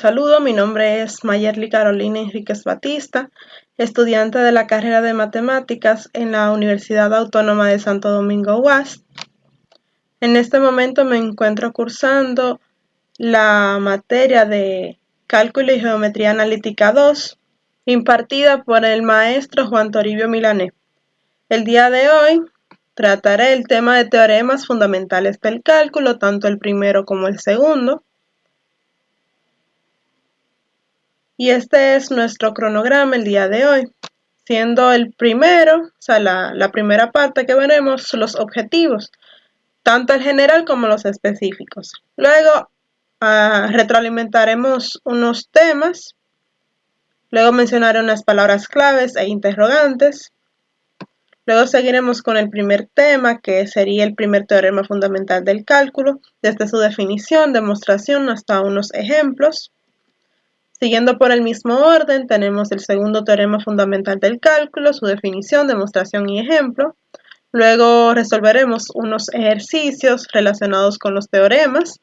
saludo, mi nombre es Mayerly Carolina Enríquez Batista, estudiante de la carrera de Matemáticas en la Universidad Autónoma de Santo Domingo UAS. En este momento me encuentro cursando la materia de Cálculo y Geometría Analítica 2, impartida por el maestro Juan Toribio Milanés. El día de hoy trataré el tema de teoremas fundamentales del cálculo, tanto el primero como el segundo. Y este es nuestro cronograma el día de hoy, siendo el primero, la primera parte que veremos, los objetivos, tanto el general como los específicos. Luego retroalimentaremos unos temas, luego mencionaré unas palabras claves e interrogantes. Luego seguiremos con el primer tema, que sería el primer teorema fundamental del cálculo, desde su definición, demostración hasta unos ejemplos. Siguiendo por el mismo orden, tenemos el segundo teorema fundamental del cálculo, su definición, demostración y ejemplo. Luego resolveremos unos ejercicios relacionados con los teoremas.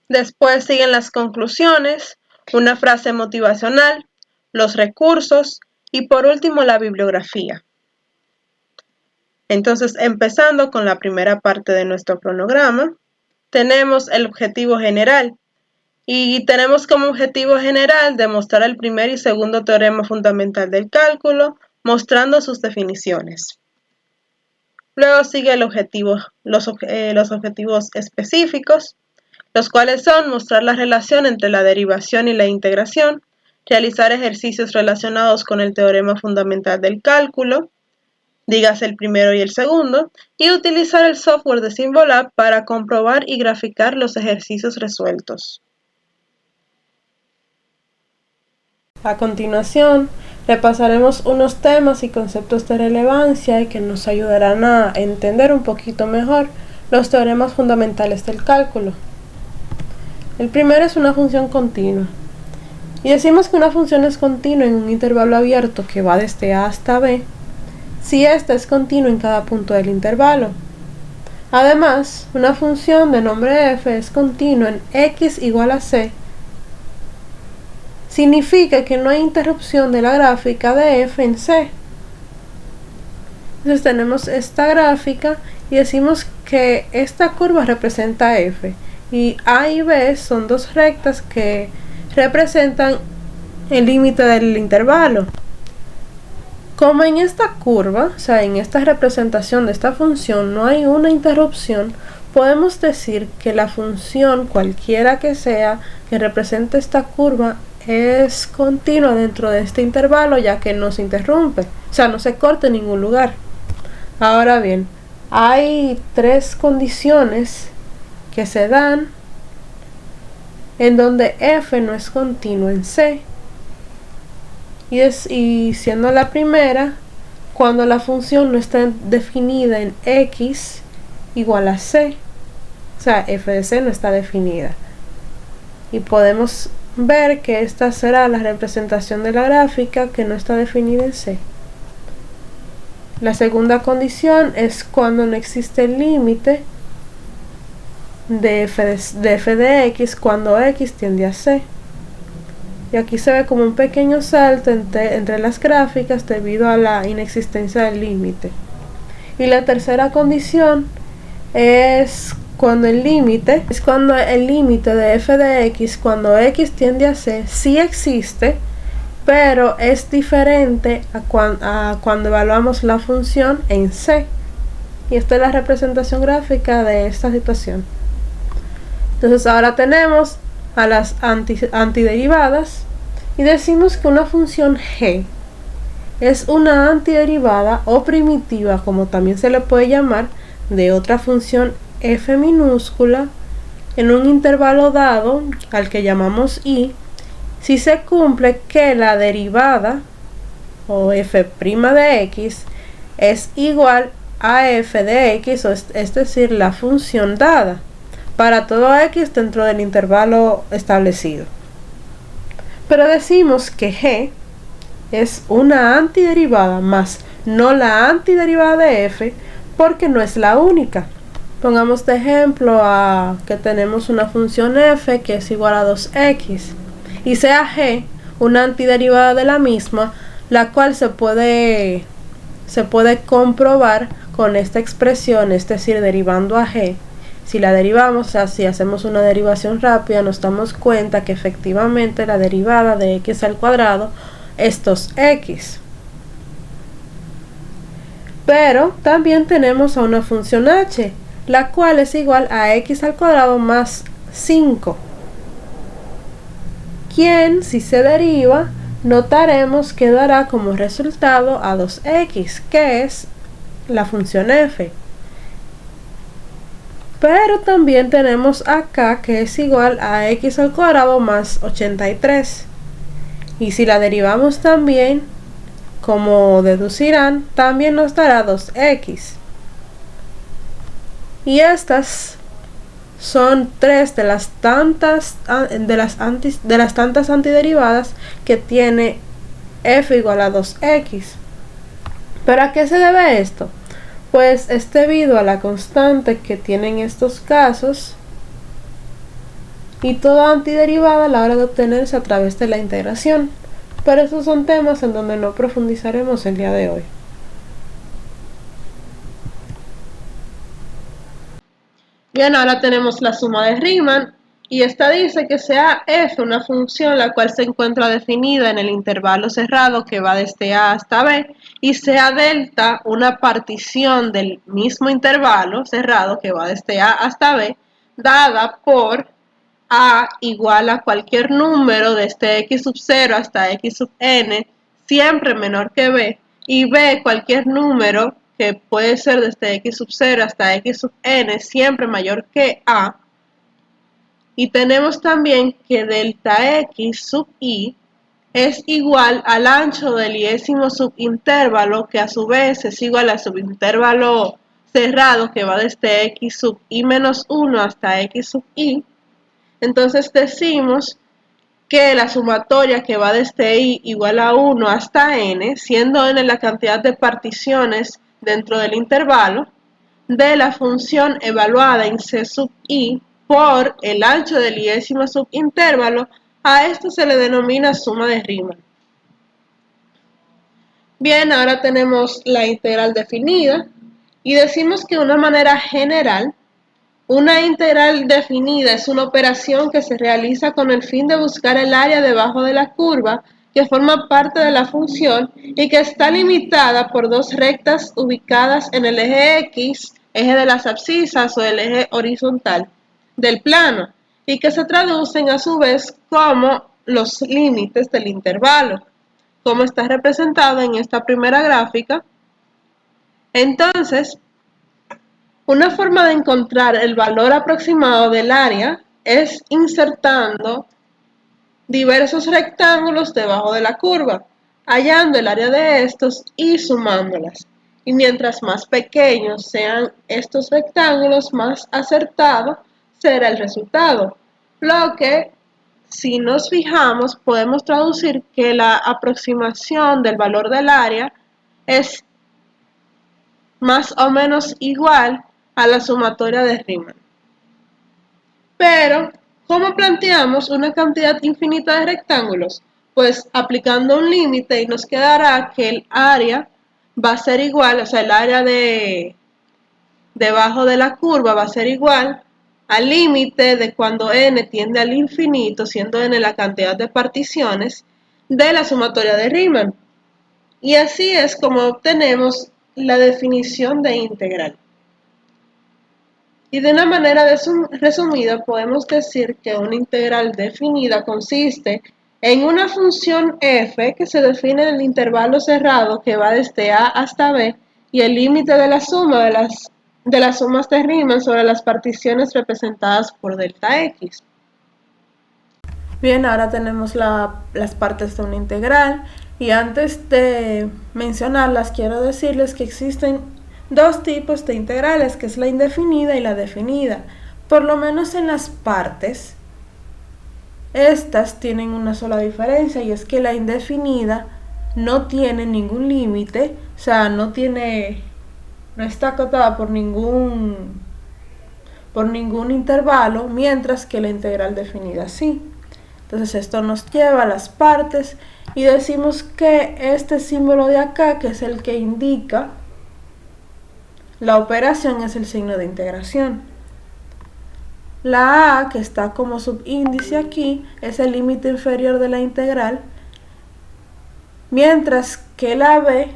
Después siguen las conclusiones, una frase motivacional, los recursos y por último la bibliografía. Entonces, empezando con la primera parte de nuestro cronograma, tenemos el objetivo general. Y tenemos como objetivo general demostrar el primer y segundo teorema fundamental del cálculo, mostrando sus definiciones. Luego sigue los objetivos específicos, los cuales son mostrar la relación entre la derivación y la integración, realizar ejercicios relacionados con el teorema fundamental del cálculo, dígase el primero y el segundo, y utilizar el software de Symbolab para comprobar y graficar los ejercicios resueltos. A continuación, repasaremos unos temas y conceptos de relevancia y que nos ayudarán a entender un poquito mejor los teoremas fundamentales del cálculo. El primero es una función continua. Y decimos que una función es continua en un intervalo abierto que va desde A hasta B, si ésta es continua en cada punto del intervalo. Además, una función de nombre f es continua en x igual a c. Significa que no hay interrupción de la gráfica de f en C. Entonces tenemos esta gráfica y decimos que esta curva representa f. Y A y B son dos rectas que representan el límite del intervalo. Como en esta curva, o sea, en esta representación de esta función no hay una interrupción, podemos decir que la función, cualquiera que sea, que represente esta curva, es continua dentro de este intervalo, ya que no se interrumpe, o sea, no se corta en ningún lugar. Ahora bien, hay tres condiciones que se dan en donde f no es continuo en C, y siendo la primera, cuando la función no está definida en x igual a c, o sea, f de c no está definida, y podemos ver que esta será la representación de la gráfica que no está definida en C. La segunda condición es cuando no existe el límite de f de x cuando x tiende a C. Y aquí se ve como un pequeño salto entre las gráficas debido a la inexistencia del límite. Y la tercera condición es cuando el límite de f de x cuando x tiende a c sí existe, pero es diferente a cuando evaluamos la función en C. Y esta es la representación gráfica de esta situación. Entonces ahora tenemos a las antiderivadas y decimos que una función g es una antiderivada o primitiva, como también se le puede llamar, de otra función f minúscula en un intervalo dado al que llamamos i, si se cumple que la derivada o f' de x es igual a f de x, es decir, la función dada, para todo x dentro del intervalo establecido. Pero decimos que g es una antiderivada más no la antiderivada de f, porque no es la única. Pongamos de ejemplo a que tenemos una función f que es igual a 2x y sea g una antiderivada de la misma, la cual se puede comprobar con esta expresión, es decir, derivando a g. Si la derivamos, o sea, si hacemos una derivación rápida, nos damos cuenta que efectivamente la derivada de x al cuadrado es 2x. Pero también tenemos a una función h, la cual es igual a x al cuadrado más 5, quien, si se deriva, notaremos que dará como resultado a 2x, que es la función f. Pero también tenemos acá que es igual a x al cuadrado más 83. Y si la derivamos también, como deducirán, también nos dará 2x. Y estas son tres de las tantas antiderivadas que tiene f igual a 2x. ¿Pero a qué se debe esto? Pues es debido a la constante que tienen estos casos y toda antiderivada a la hora de obtenerse a través de la integración. Pero esos son temas en donde no profundizaremos el día de hoy. Bien, ahora tenemos la suma de Riemann y esta dice que sea f una función la cual se encuentra definida en el intervalo cerrado que va desde a hasta b y sea delta una partición del mismo intervalo cerrado que va desde a hasta b dada por a igual a cualquier número desde x sub 0 hasta x sub n siempre menor que b y b cualquier número que puede ser desde x sub 0 hasta x sub n siempre mayor que a. Y tenemos también que delta x sub i es igual al ancho del iésimo subintervalo, que a su vez es igual al subintervalo cerrado que va desde x sub i menos 1 hasta x sub i. Entonces decimos que la sumatoria que va desde i igual a 1 hasta n, siendo n la cantidad de particiones dentro del intervalo, de la función evaluada en c sub i por el ancho del iésimo subintervalo, a esto se le denomina suma de Riemann. Bien, ahora tenemos la integral definida y decimos que de una manera general, una integral definida es una operación que se realiza con el fin de buscar el área debajo de la curva que forma parte de la función y que está limitada por dos rectas ubicadas en el eje X, eje de las abscisas o el eje horizontal del plano, y que se traducen a su vez como los límites del intervalo, como está representado en esta primera gráfica. Entonces, una forma de encontrar el valor aproximado del área es insertando diversos rectángulos debajo de la curva, hallando el área de estos y sumándolas. Y mientras más pequeños sean estos rectángulos, más acertado será el resultado. Lo que, si nos fijamos, podemos traducir que la aproximación del valor del área es más o menos igual a la sumatoria de Riemann. Pero, ¿cómo planteamos una cantidad infinita de rectángulos? Pues aplicando un límite y nos quedará que el área va a ser igual, o sea, el área debajo de la curva va a ser igual al límite de cuando n tiende al infinito, siendo n la cantidad de particiones, de la sumatoria de Riemann. Y así es como obtenemos la definición de integral. Y de una manera resumida podemos decir que una integral definida consiste en una función f que se define en el intervalo cerrado que va desde a hasta b y el límite de la suma de las sumas de Riemann sobre las particiones representadas por delta x. Bien, ahora tenemos las partes de una integral y antes de mencionarlas quiero decirles que existen dos tipos de integrales, que es la indefinida y la definida. Por lo menos en las partes, estas tienen una sola diferencia y es que la indefinida no tiene ningún límite, o sea, no está acotada por ningún por ningún intervalo, mientras que la integral definida sí. Entonces esto nos lleva a las partes y decimos que este símbolo de acá, que es el que indica la operación, es el signo de integración. La a, que está como subíndice aquí, es el límite inferior de la integral, mientras que la b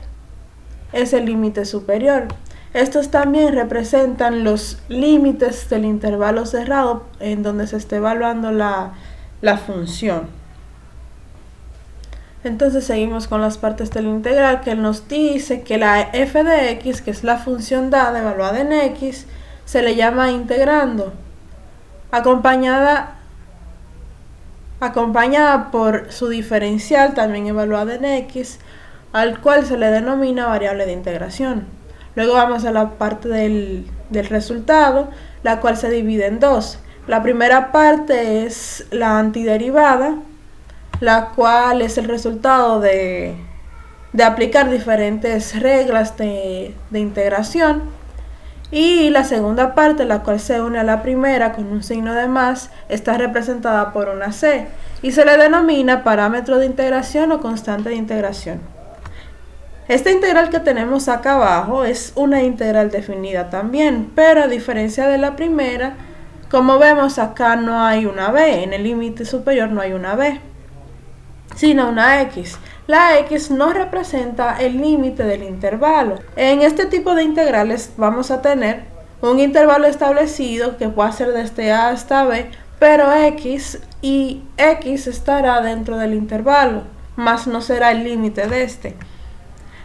es el límite superior. Estos también representan los límites del intervalo cerrado en donde se está evaluando la función. Entonces seguimos con las partes de la integral, que nos dice que la f de x, que es la función dada evaluada en x, se le llama integrando, acompañada por su diferencial, también evaluada en x, al cual se le denomina variable de integración. Luego vamos a la parte del resultado, la cual se divide en dos. La primera parte es la antiderivada, la cual es el resultado de aplicar diferentes reglas de integración. Y la segunda parte, la cual se une a la primera con un signo de más, está representada por una c y se le denomina parámetro de integración o constante de integración. Esta integral que tenemos acá abajo es una integral definida también, pero a diferencia de la primera, como vemos acá no hay una b, en el límite superior no hay una b, sino una x. La x no representa el límite del intervalo. En este tipo de integrales vamos a tener un intervalo establecido que puede ser desde a hasta b, pero x estará dentro del intervalo, más no será el límite de este.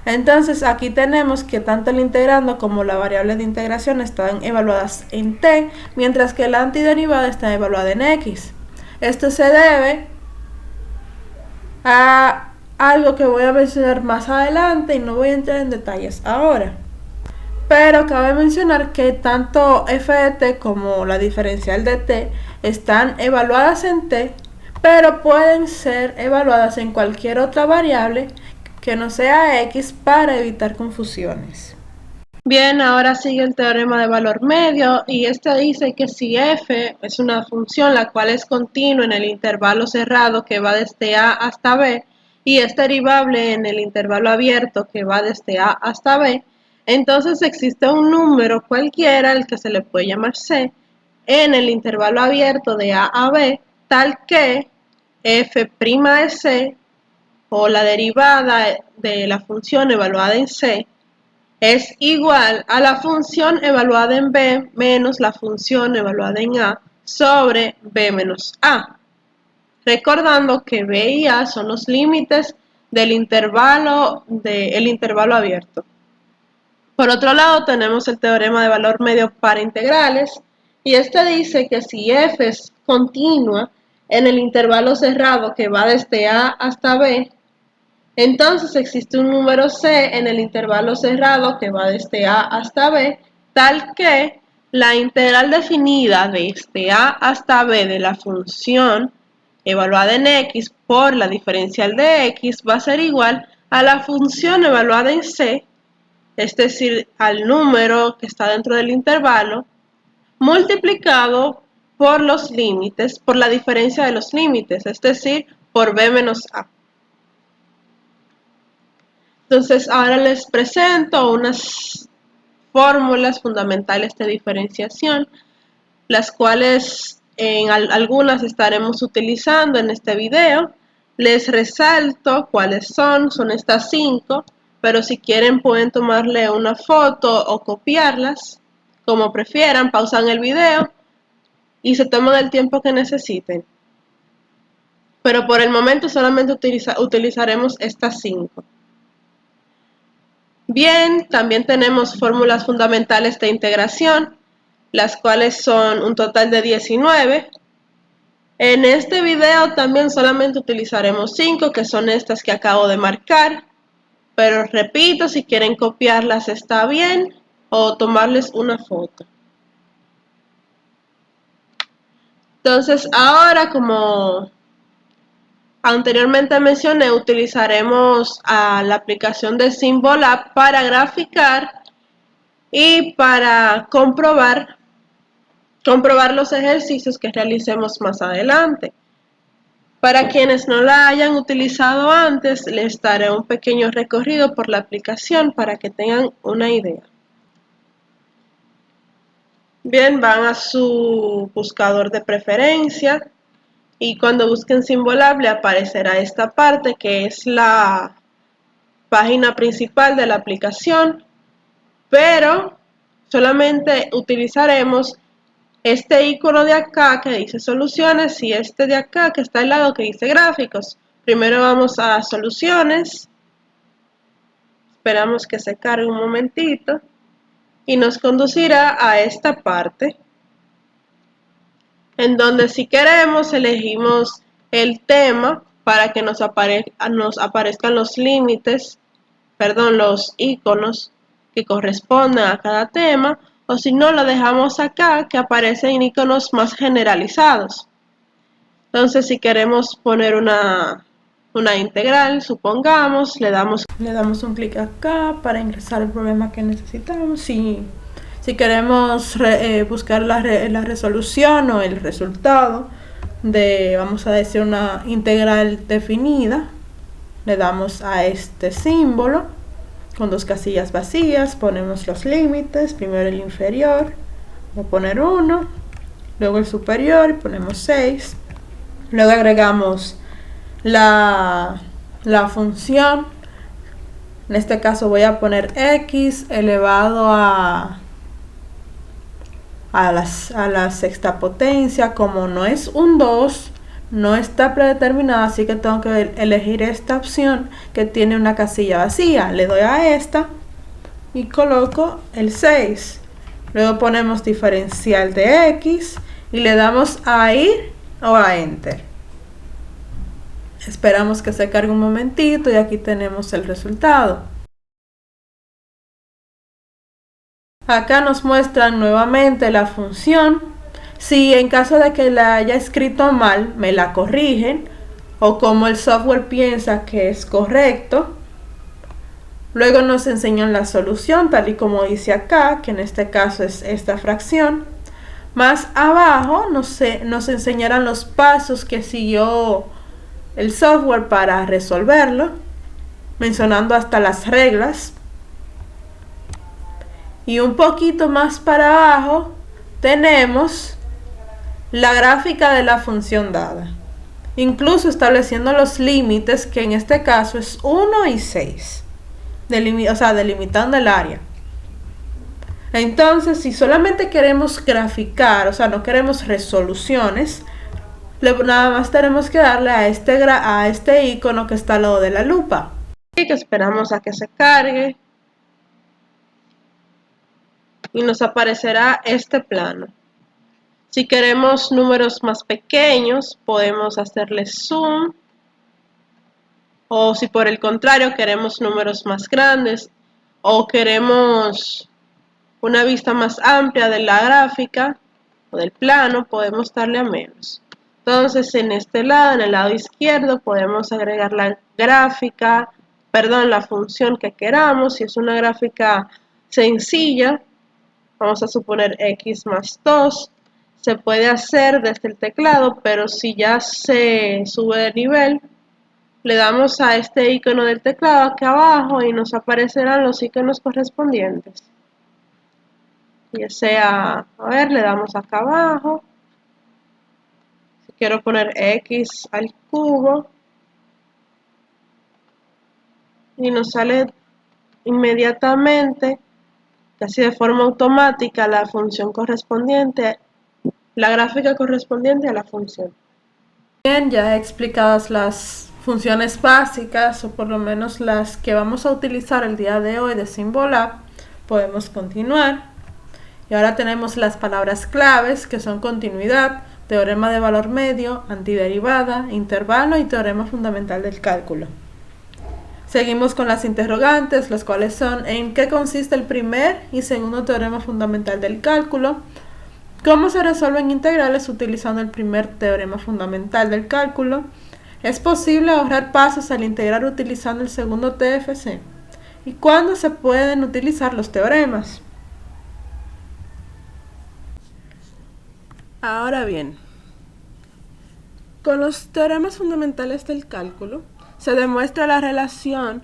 Entonces aquí tenemos que tanto el integrando como la variable de integración están evaluadas en t, mientras que la antiderivada está evaluada en x. Esto se debe a algo que voy a mencionar más adelante y no voy a entrar en detalles ahora. Pero cabe mencionar que tanto f de t como la diferencial de t están evaluadas en t, pero pueden ser evaluadas en cualquier otra variable que no sea x para evitar confusiones. Bien, ahora sigue el teorema de valor medio y este dice que si f es una función la cual es continua en el intervalo cerrado que va desde a hasta b y es derivable en el intervalo abierto que va desde a hasta b, entonces existe un número cualquiera, el que se le puede llamar c, en el intervalo abierto de a b, tal que f' de c o la derivada de la función evaluada en c es igual a la función evaluada en b menos la función evaluada en a sobre b menos a. Recordando que b y a son los límites del intervalo abierto. Por otro lado tenemos el teorema de valor medio para integrales y este dice que si f es continua en el intervalo cerrado que va desde a hasta b, entonces existe un número c en el intervalo cerrado que va desde a hasta b, tal que la integral definida desde a hasta b de la función evaluada en x por la diferencial de x va a ser igual a la función evaluada en c, es decir, al número que está dentro del intervalo, multiplicado por los límites, por la diferencia de los límites, es decir, por b menos a. Entonces ahora les presento unas fórmulas fundamentales de diferenciación, las cuales en algunas estaremos utilizando en este video. Les resalto cuáles son estas 5, pero si quieren pueden tomarle una foto o copiarlas, como prefieran, pausan el video y se toman el tiempo que necesiten. Pero por el momento solamente utilizaremos estas 5. Bien, también tenemos fórmulas fundamentales de integración, las cuales son un total de 19. En este video también solamente utilizaremos 5, que son estas que acabo de marcar, pero repito, si quieren copiarlas está bien, o tomarles una foto. Entonces ahora, como anteriormente mencioné, utilizaremos la aplicación de Symbolab para graficar y para comprobar comprobar los ejercicios que realicemos más adelante. Para quienes no la hayan utilizado antes, les daré un pequeño recorrido por la aplicación para que tengan una idea. Bien, van a su buscador de preferencia y cuando busquen Symbolab le aparecerá esta parte que es la página principal de la aplicación, pero solamente utilizaremos este icono de acá que dice soluciones y este de acá que está al lado que dice gráficos. Primero vamos a soluciones, esperamos que se cargue un momentito y nos conducirá a esta parte en donde si queremos elegimos el tema para que nos aparezcan los límites, perdón, los iconos que correspondan a cada tema, o si no lo dejamos acá que aparecen iconos más generalizados. Entonces si queremos poner una integral, supongamos, le damos un clic acá para ingresar el problema que necesitamos. Si queremos buscar la resolución o el resultado de, vamos a decir, una integral definida, le damos a este símbolo con dos casillas vacías, ponemos los límites, primero el inferior, voy a poner 1, luego el superior y ponemos 6, luego agregamos la función, en este caso voy a poner x elevado a la sexta potencia. Como no es un 2, no está predeterminada, así que tengo que elegir esta opción que tiene una casilla vacía. Le doy a esta y coloco el 6. Luego ponemos diferencial de x y le damos a ir o a enter. Esperamos que se cargue un momentito y aquí tenemos el resultado. Acá nos muestran nuevamente la función. Si en caso de que la haya escrito mal, me la corrigen, o como el software piensa que es correcto. Luego nos enseñan la solución, tal y como dice acá, que en este caso es esta fracción. Más abajo nos enseñarán los pasos que siguió el software para resolverlo, mencionando hasta las reglas. Y un poquito más para abajo tenemos la gráfica de la función dada, incluso estableciendo los límites, que en este caso es 1 y 6, delimitando el área. Entonces, si solamente queremos graficar, o sea, no queremos resoluciones, nada más tenemos que darle a este icono que está al lado de la lupa. Y que esperamos a que se cargue. Y nos aparecerá este plano. Si queremos números más pequeños, podemos hacerle zoom. O si por el contrario queremos números más grandes o queremos una vista más amplia de la gráfica o del plano, podemos darle a menos. Entonces en este lado, en el lado izquierdo, podemos agregar la función que queramos. Si es una gráfica sencilla, vamos a suponer x más 2, se puede hacer desde el teclado, pero si ya se sube de nivel, le damos a este icono del teclado acá abajo y nos aparecerán los iconos correspondientes. Ya sea, le damos acá abajo, si quiero poner x al cubo, y nos sale inmediatamente, casi de forma automática, la función correspondiente, la gráfica correspondiente a la función. Bien, ya he explicado las funciones básicas, o por lo menos las que vamos a utilizar el día de hoy de Symbolab. Podemos continuar. Y ahora tenemos las palabras claves, que son continuidad, teorema de valor medio, antiderivada, intervalo y teorema fundamental del cálculo. Seguimos con las interrogantes, las cuales son: ¿en qué consiste el primer y segundo teorema fundamental del cálculo? ¿Cómo se resuelven integrales utilizando el primer teorema fundamental del cálculo? ¿Es posible ahorrar pasos al integrar utilizando el segundo TFC? ¿Y cuándo se pueden utilizar los teoremas? Ahora bien, con los teoremas fundamentales del cálculo se demuestra la relación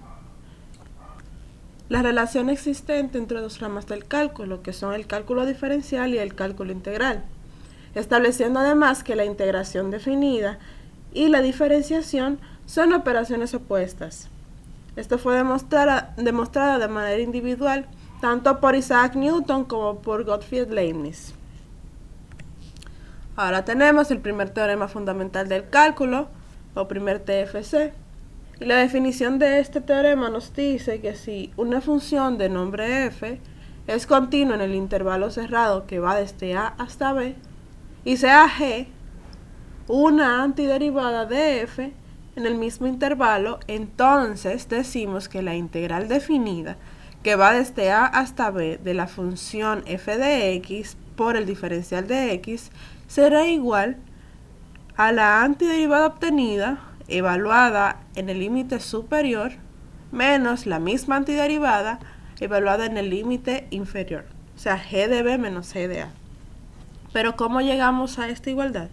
existente entre dos ramas del cálculo, que son el cálculo diferencial y el cálculo integral, estableciendo además que la integración definida y la diferenciación son operaciones opuestas. Esto fue demostrado de manera individual tanto por Isaac Newton como por Gottfried Leibniz. Ahora tenemos el primer teorema fundamental del cálculo, o primer TFC. Y la definición de este teorema nos dice que si una función de nombre f es continua en el intervalo cerrado que va desde a hasta b, y sea g una antiderivada de f en el mismo intervalo, entonces decimos que la integral definida que va desde a hasta b de la función f de x por el diferencial de x será igual a la antiderivada obtenida evaluada en el límite superior menos la misma antiderivada evaluada en el límite inferior, o sea, g de b menos g de a. Pero ¿cómo llegamos a esta igualdad?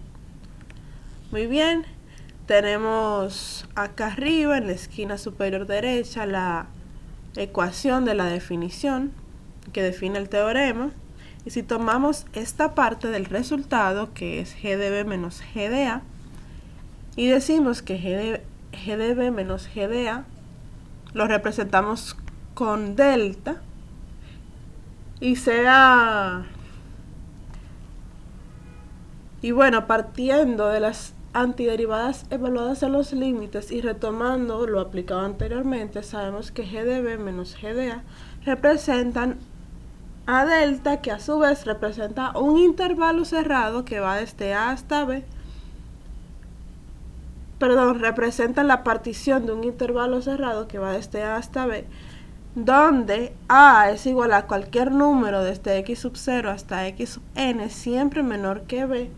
Muy bien, tenemos acá arriba en la esquina superior derecha la ecuación de la definición que define el teorema, y si tomamos esta parte del resultado, que es g de b menos g de a, y decimos que g de b menos g de a lo representamos con delta, y bueno, partiendo de las antiderivadas evaluadas en los límites y retomando lo aplicado anteriormente, sabemos que g de b menos g de a representan a delta, que a su vez representa un intervalo cerrado que va desde a hasta b. Representan la partición de un intervalo cerrado que va desde a hasta b, donde a es igual a cualquier número desde x sub 0 hasta x sub n siempre menor que b,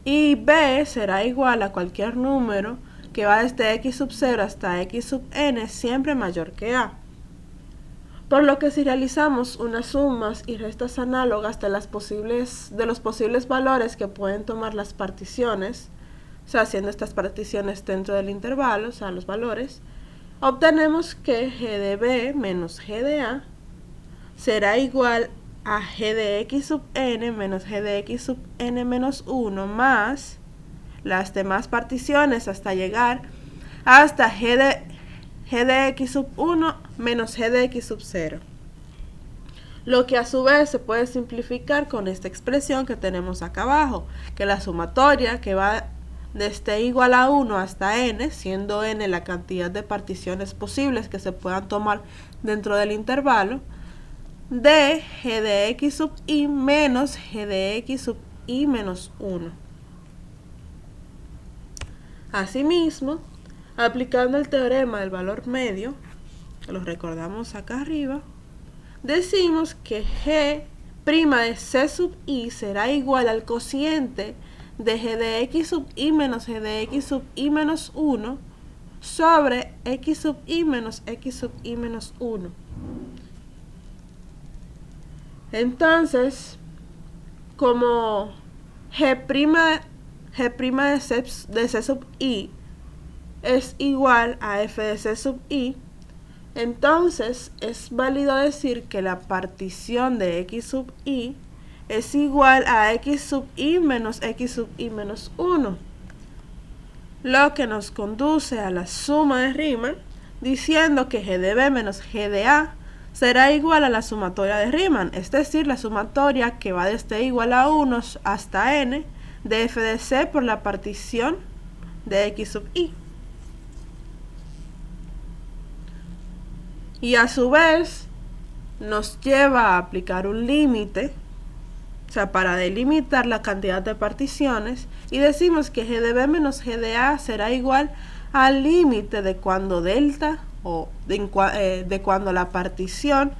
y b será igual a cualquier número que va desde x sub 0 hasta x sub n siempre mayor que a. Por lo que si realizamos unas sumas y restas análogas de los posibles valores que pueden tomar las particiones, o sea, haciendo estas particiones dentro del intervalo, o sea, los valores, obtenemos que g de b menos g de a será igual a g de x sub n menos g de x sub n menos 1 más las demás particiones hasta llegar hasta g de x sub 1 menos g de x sub 0. Lo que a su vez se puede simplificar con esta expresión que tenemos acá abajo, que la sumatoria que va desde igual a 1 hasta n, siendo n la cantidad de particiones posibles que se puedan tomar dentro del intervalo, de g de x sub i menos g de x sub i menos 1. Asimismo, aplicando el teorema del valor medio, que lo recordamos acá arriba, decimos que g' de c sub i será igual al cociente de g de x sub i menos g de x sub i menos 1 sobre x sub i menos x sub i menos 1. Entonces, como g' de c sub i es igual a f de c sub i, entonces es válido decir que la partición de x sub i es igual a x sub i menos x sub i menos 1, lo que nos conduce a la suma de Riemann, diciendo que g de b menos g de a será igual a la sumatoria de Riemann, es decir, la sumatoria que va desde igual a 1 hasta n de f de c por la partición de x sub i. Y a su vez nos lleva a aplicar un límite, o sea, para delimitar la cantidad de particiones, y decimos que g de b menos g de a será igual al límite de cuando delta o de cuando la partición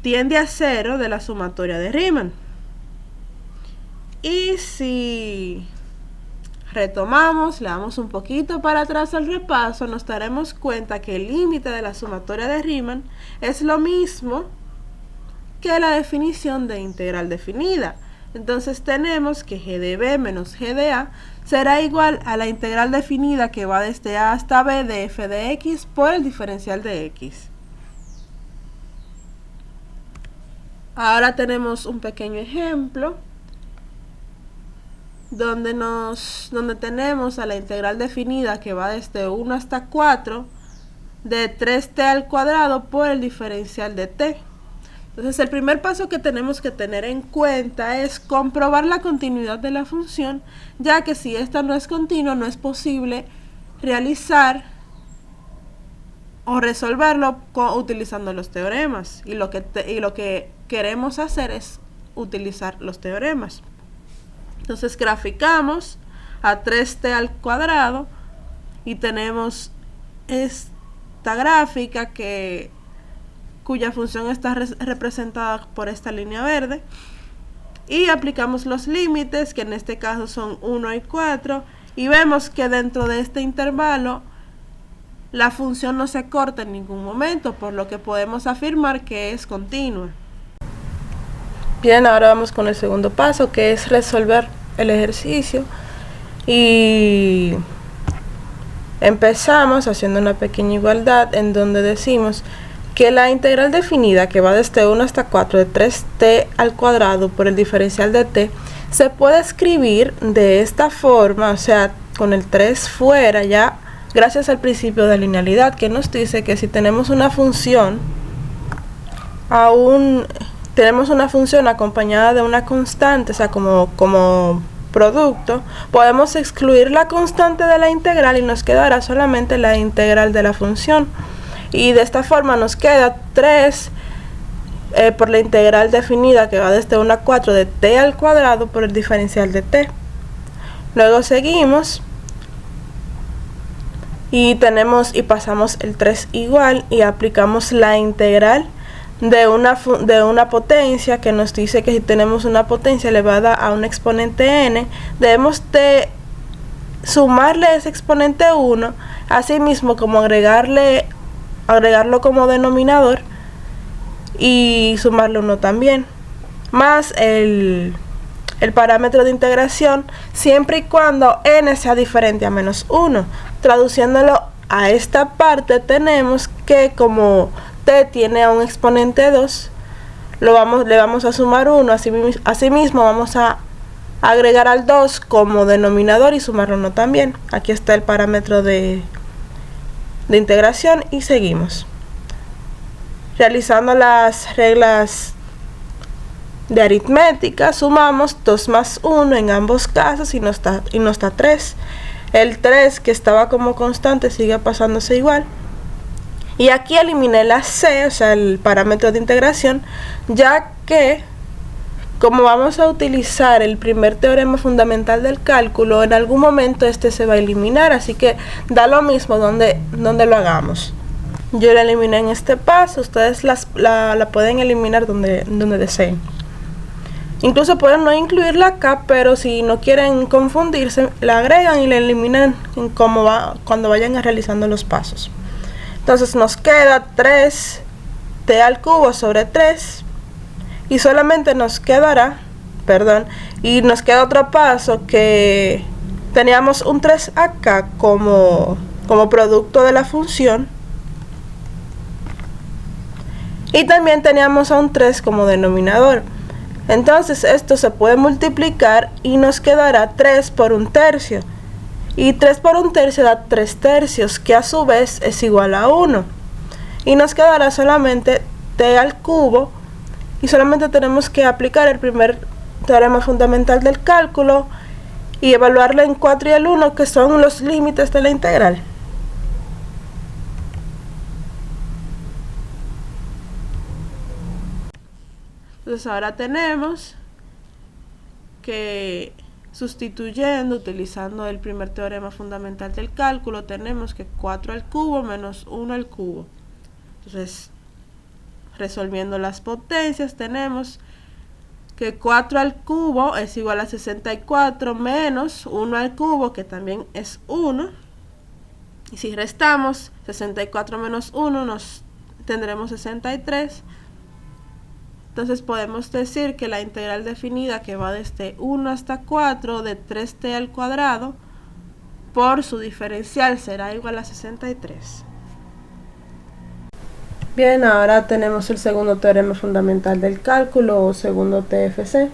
tiende a 0 de la sumatoria de Riemann. Y si retomamos, le damos un poquito para atrás al repaso, nos daremos cuenta que el límite de la sumatoria de Riemann es lo mismo que la definición de integral definida, Entonces tenemos que g de b menos g de a será igual a la integral definida que va desde a hasta b de f de x por el diferencial de x. Ahora tenemos un pequeño ejemplo donde tenemos a la integral definida que va desde 1 hasta 4 de 3t al cuadrado por el diferencial de t. Entonces el primer paso que tenemos que tener en cuenta es comprobar la continuidad de la función, ya que si esta no es continua no es posible realizar o resolverlo utilizando los teoremas, y lo que queremos hacer es utilizar los teoremas. Entonces graficamos a 3t al cuadrado y tenemos esta gráfica cuya función está representada por esta línea verde, y aplicamos los límites, que en este caso son 1 y 4, y vemos que dentro de este intervalo la función no se corta en ningún momento, por lo que podemos afirmar que es continua. Bien, ahora vamos con el segundo paso, que es resolver el ejercicio, y empezamos haciendo una pequeña igualdad en donde decimos que la integral definida que va desde 1 hasta 4 de 3t al cuadrado por el diferencial de t se puede escribir de esta forma, o sea, con el 3 fuera, ya gracias al principio de linealidad, que nos dice que si tenemos una función acompañada de una constante, o sea, como producto, podemos excluir la constante de la integral y nos quedará solamente la integral de la función. Y de esta forma nos queda 3 por la integral definida que va desde 1 a 4 de t al cuadrado por el diferencial de t. Luego seguimos y pasamos el 3 igual y aplicamos la integral de una potencia, que nos dice que si tenemos una potencia elevada a un exponente n, debemos de sumarle ese exponente 1, asimismo como agregarlo como denominador y sumarle 1 también, más el parámetro de integración, siempre y cuando n sea diferente a menos 1. Traduciéndolo a esta parte, tenemos que como t tiene a un exponente 2, le vamos a sumar 1, asimismo vamos a agregar al 2 como denominador y sumarle 1 también. Aquí está el parámetro de integración y seguimos realizando las reglas de aritmética. Sumamos 2 más 1 en ambos casos y nos da 3. El 3, que estaba como constante, sigue pasándose igual, y aquí eliminé la c, o sea, el parámetro de integración, ya que como vamos a utilizar el primer teorema fundamental del cálculo, en algún momento este se va a eliminar, así que da lo mismo donde lo hagamos. Yo la eliminé en este paso, ustedes la pueden eliminar donde deseen. Incluso pueden no incluirla acá, pero si no quieren confundirse, la agregan y la eliminan cuando vayan realizando los pasos. Entonces nos queda 3t al cubo sobre 3, y solamente nos queda otro paso, que teníamos un 3 acá como producto de la función, y también teníamos a un 3 como denominador. Entonces esto se puede multiplicar y nos quedará 3 por 1/3, y 3 por 1/3 da 3/3, que a su vez es igual a 1, y nos quedará solamente t al cubo, y solamente tenemos que aplicar el primer teorema fundamental del cálculo y evaluarlo en 4 y el 1, que son los límites de la integral. Entonces ahora tenemos que, utilizando el primer teorema fundamental del cálculo, tenemos que 4 al cubo menos 1 al cubo. Entonces, resolviendo las potencias, tenemos que 4 al cubo es igual a 64 menos 1 al cubo, que también es 1. Y si restamos 64 menos 1, tendremos 63. Entonces podemos decir que la integral definida que va desde 1 hasta 4 de 3t al cuadrado por su diferencial será igual a 63. Bien, ahora tenemos el segundo teorema fundamental del cálculo o segundo TFC.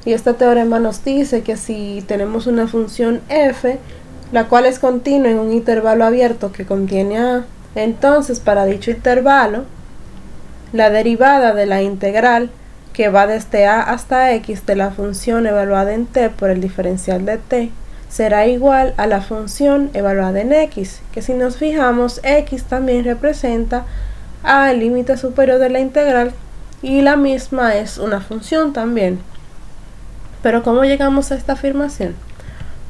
Y este teorema nos dice que si tenemos una función f, la cual es continua en un intervalo abierto que contiene a, entonces para dicho intervalo, la derivada de la integral que va desde a hasta x de la función evaluada en t por el diferencial de t será igual a la función evaluada en x, que si nos fijamos, x también representa al límite superior de la integral y la misma es una función también. Pero ¿cómo llegamos a esta afirmación?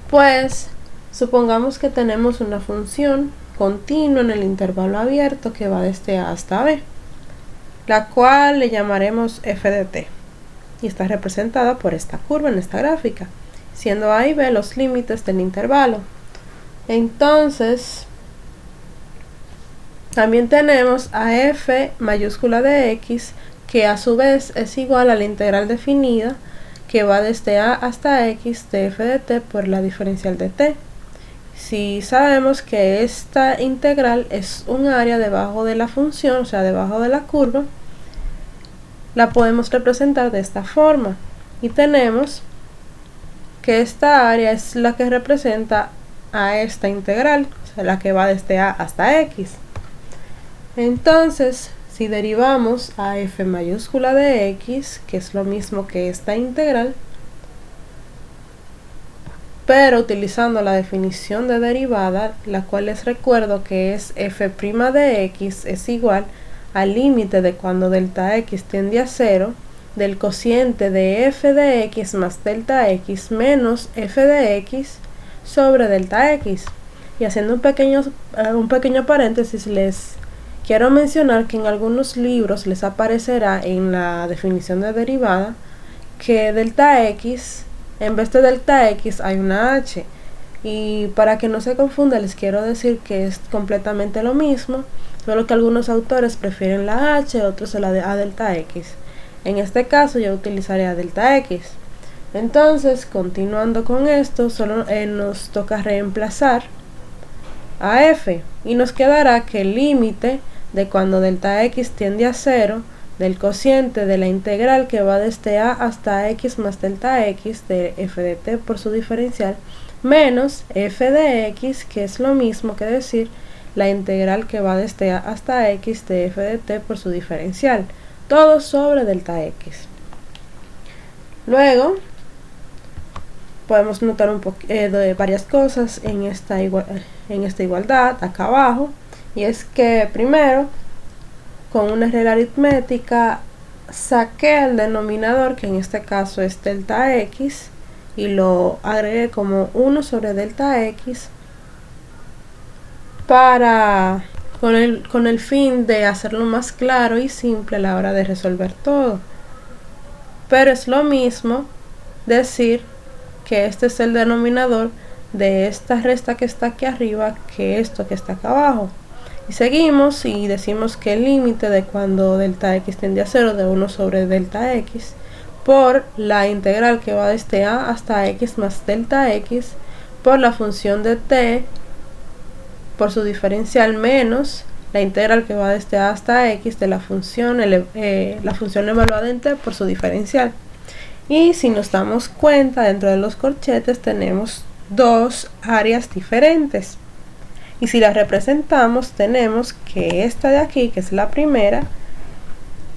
Pues supongamos que tenemos una función continua en el intervalo abierto que va desde a hasta b, la cual le llamaremos f de t y está representada por esta curva en esta gráfica, siendo a y b los límites del intervalo. Entonces también tenemos a f mayúscula de x, que a su vez es igual a la integral definida que va desde a hasta x de f de t por la diferencial de t. Si sabemos que esta integral es un área debajo de la función, o sea, debajo de la curva, la podemos representar de esta forma. Y tenemos que esta área es la que representa a esta integral, o sea, la que va desde a hasta x. Entonces, si derivamos a f mayúscula de x, que es lo mismo que esta integral, pero utilizando la definición de derivada, la cual les recuerdo que es f' de x es igual al límite de cuando delta x tiende a 0 del cociente de f de x más delta x menos f de x sobre delta x. Y haciendo un pequeño paréntesis, les quiero mencionar que en algunos libros les aparecerá en la definición de derivada que delta x, en vez de delta x hay una h, y para que no se confunda les quiero decir que es completamente lo mismo, solo que algunos autores prefieren la h, otros la de a delta x. En este caso yo utilizaré a delta x. Entonces, continuando con esto, solo nos toca reemplazar a f y nos quedará que el límite de cuando delta x tiende a 0 del cociente de la integral que va desde a hasta x más delta x de f de t por su diferencial menos f de x, que es lo mismo que decir la integral que va desde a hasta x de f de t por su diferencial, todo sobre delta x. Luego podemos notar varias cosas en esta igualdad acá abajo. Y es que primero, con una regla aritmética, saqué el denominador, que en este caso es delta x, y lo agregué como 1 sobre delta x con el fin de hacerlo más claro y simple a la hora de resolver todo. Pero es lo mismo decir que este es el denominador de esta resta que está aquí arriba que esto que está acá abajo. Y seguimos y decimos que el límite de cuando delta x tiende a 0 de 1 sobre delta x por la integral que va desde a hasta x más delta x por la función de t por su diferencial menos la integral que va desde a hasta x de la función evaluada en t por su diferencial. Y si nos damos cuenta, dentro de los corchetes tenemos dos áreas diferentes. Y si las representamos, tenemos que esta de aquí, que es la primera,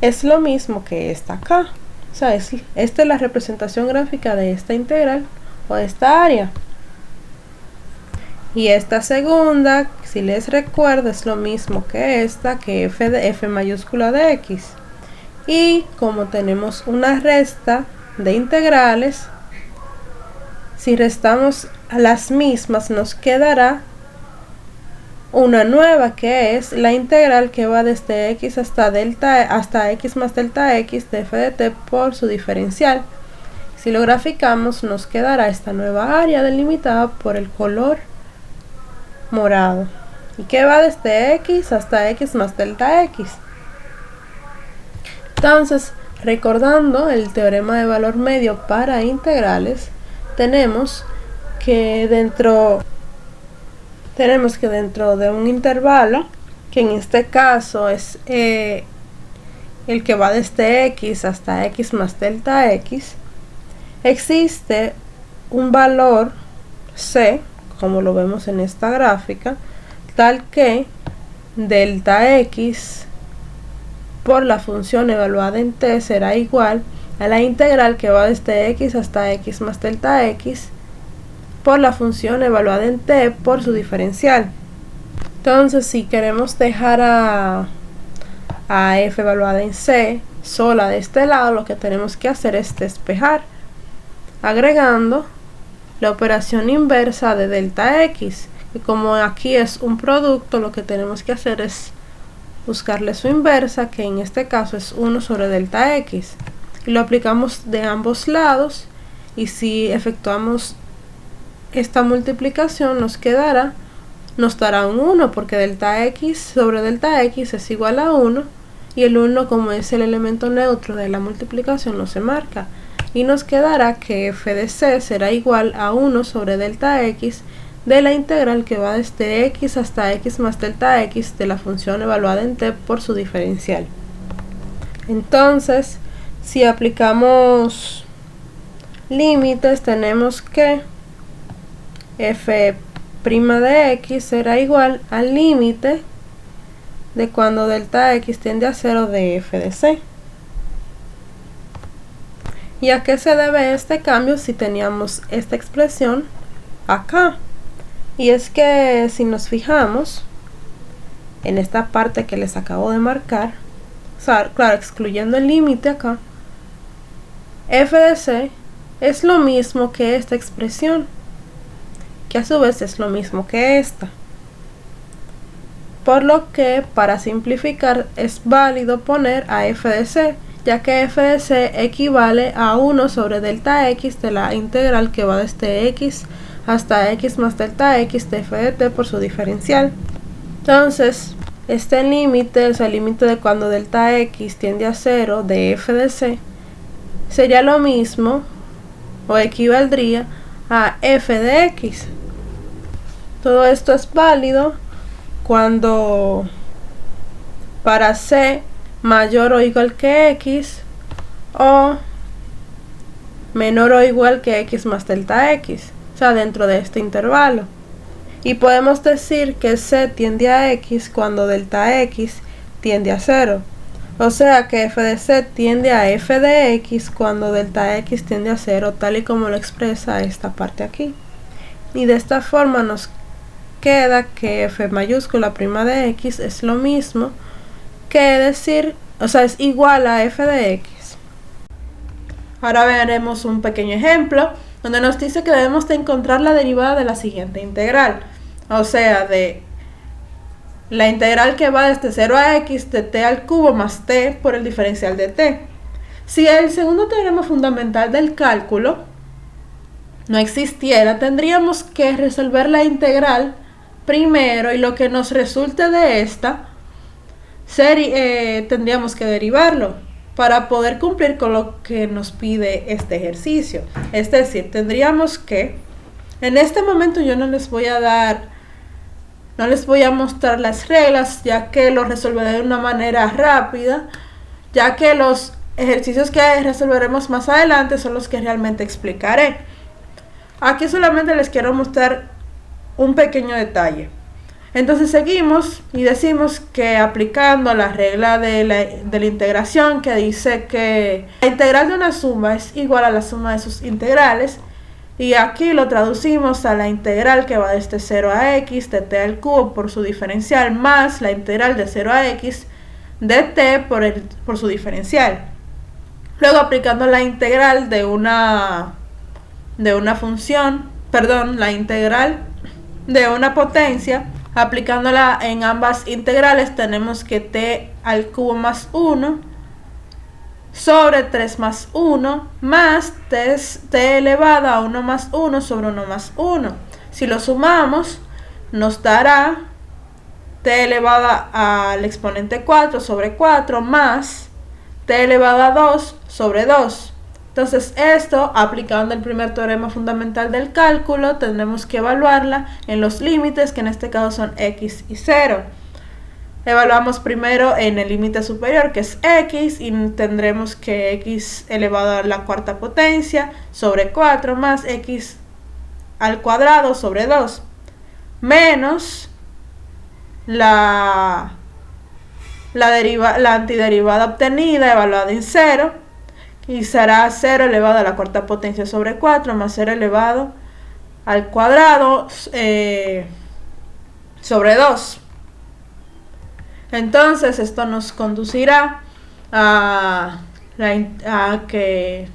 es lo mismo que esta acá. O sea, esta es la representación gráfica de esta integral o de esta área. Y esta segunda, si les recuerdo, es lo mismo que esta, que f de f mayúscula de x. Y como tenemos una resta de integrales, si restamos a las mismas, nos quedará una nueva, que es la integral que va desde x hasta x más delta x de f de t por su diferencial. Si lo graficamos, nos quedará esta nueva área delimitada por el color morado y que va desde x hasta x más delta x. Entonces, Recordando el teorema de valor medio para integrales, tenemos que dentro de un intervalo, que en este caso es el que va desde x hasta x más delta x, existe un valor c, como lo vemos en esta gráfica, tal que delta x por la función evaluada en t será igual a la integral que va desde x hasta x más delta x por la función evaluada en t por su diferencial. Entonces, si queremos dejar a f evaluada en c sola de este lado, lo que tenemos que hacer es despejar, agregando la operación inversa de delta x, y como aquí es un producto, lo que tenemos que hacer es buscarle su inversa, que en este caso es 1 sobre delta x, y lo aplicamos de ambos lados, y si efectuamos esta multiplicación nos dará un 1, porque delta x sobre delta x es igual a 1, y el 1, como es el elemento neutro de la multiplicación, no se marca, y nos quedará que f de c será igual a 1 sobre delta x de la integral que va desde x hasta x más delta x de la función evaluada en t por su diferencial. Entonces, si aplicamos límites, tenemos que f' de x será igual al límite de cuando delta x tiende a 0 de f de c. ¿Y a qué se debe este cambio si teníamos esta expresión acá? Y es que si nos fijamos en esta parte que les acabo de marcar, o sea, claro, excluyendo el límite acá, f de c es lo mismo que esta expresión, que a su vez es lo mismo que esta. Por lo que, para simplificar, es válido poner a f de c, ya que f de c equivale a 1 sobre delta x de la integral que va desde x hasta x más delta x de f de t por su diferencial. Entonces, este límite, o sea, el límite de cuando delta x tiende a 0 de f de c, sería lo mismo, o equivaldría a f de x. Todo esto es válido cuando para c mayor o igual que x o menor o igual que x más delta x, o sea, dentro de este intervalo. Y podemos decir que c tiende a x cuando delta x tiende a 0. O sea que f de c tiende a f de x cuando delta x tiende a 0, tal y como lo expresa esta parte aquí. Y de esta forma nos queda que f mayúscula prima de x es lo mismo que decir, o sea, es igual a f de x. Ahora veremos un pequeño ejemplo donde nos dice que debemos de encontrar la derivada de la siguiente integral, o sea, de la integral que va desde 0 a x de t al cubo más t por el diferencial de t. Si el segundo teorema fundamental del cálculo no existiera, tendríamos que resolver la integral primero, y lo que nos resulte de esta tendríamos que derivarlo para poder cumplir con lo que nos pide este ejercicio. Es decir, tendríamos que, en este momento yo no les voy a mostrar las reglas, ya que lo resolveré de una manera rápida, ya que los ejercicios que resolveremos más adelante son los que realmente explicaré. Aquí solamente les quiero mostrar un pequeño detalle. Entonces seguimos y decimos que aplicando la regla de la integración, que dice que la integral de una suma es igual a la suma de sus integrales, y aquí lo traducimos a la integral que va desde 0 a x de t al cubo por su diferencial más la integral de 0 a x de t por su diferencial. Luego, aplicando la integral de una función, la integral de una potencia, aplicándola en ambas integrales, tenemos que t al cubo más 1 sobre 3 más 1 más t elevado a 1 más 1 sobre 1 más 1. Si lo sumamos, nos dará t elevada al exponente 4 sobre 4 más t elevado a 2 sobre 2. Entonces esto, aplicando el primer teorema fundamental del cálculo, tendremos que evaluarla en los límites, que en este caso son x y 0. Evaluamos primero en el límite superior, que es x, y tendremos que x elevado a la cuarta potencia sobre 4 más x al cuadrado sobre 2, menos la antiderivada obtenida evaluada en 0, y será 0 elevado a la cuarta potencia sobre 4 más 0 elevado al cuadrado sobre 2. Entonces esto nos conducirá a que,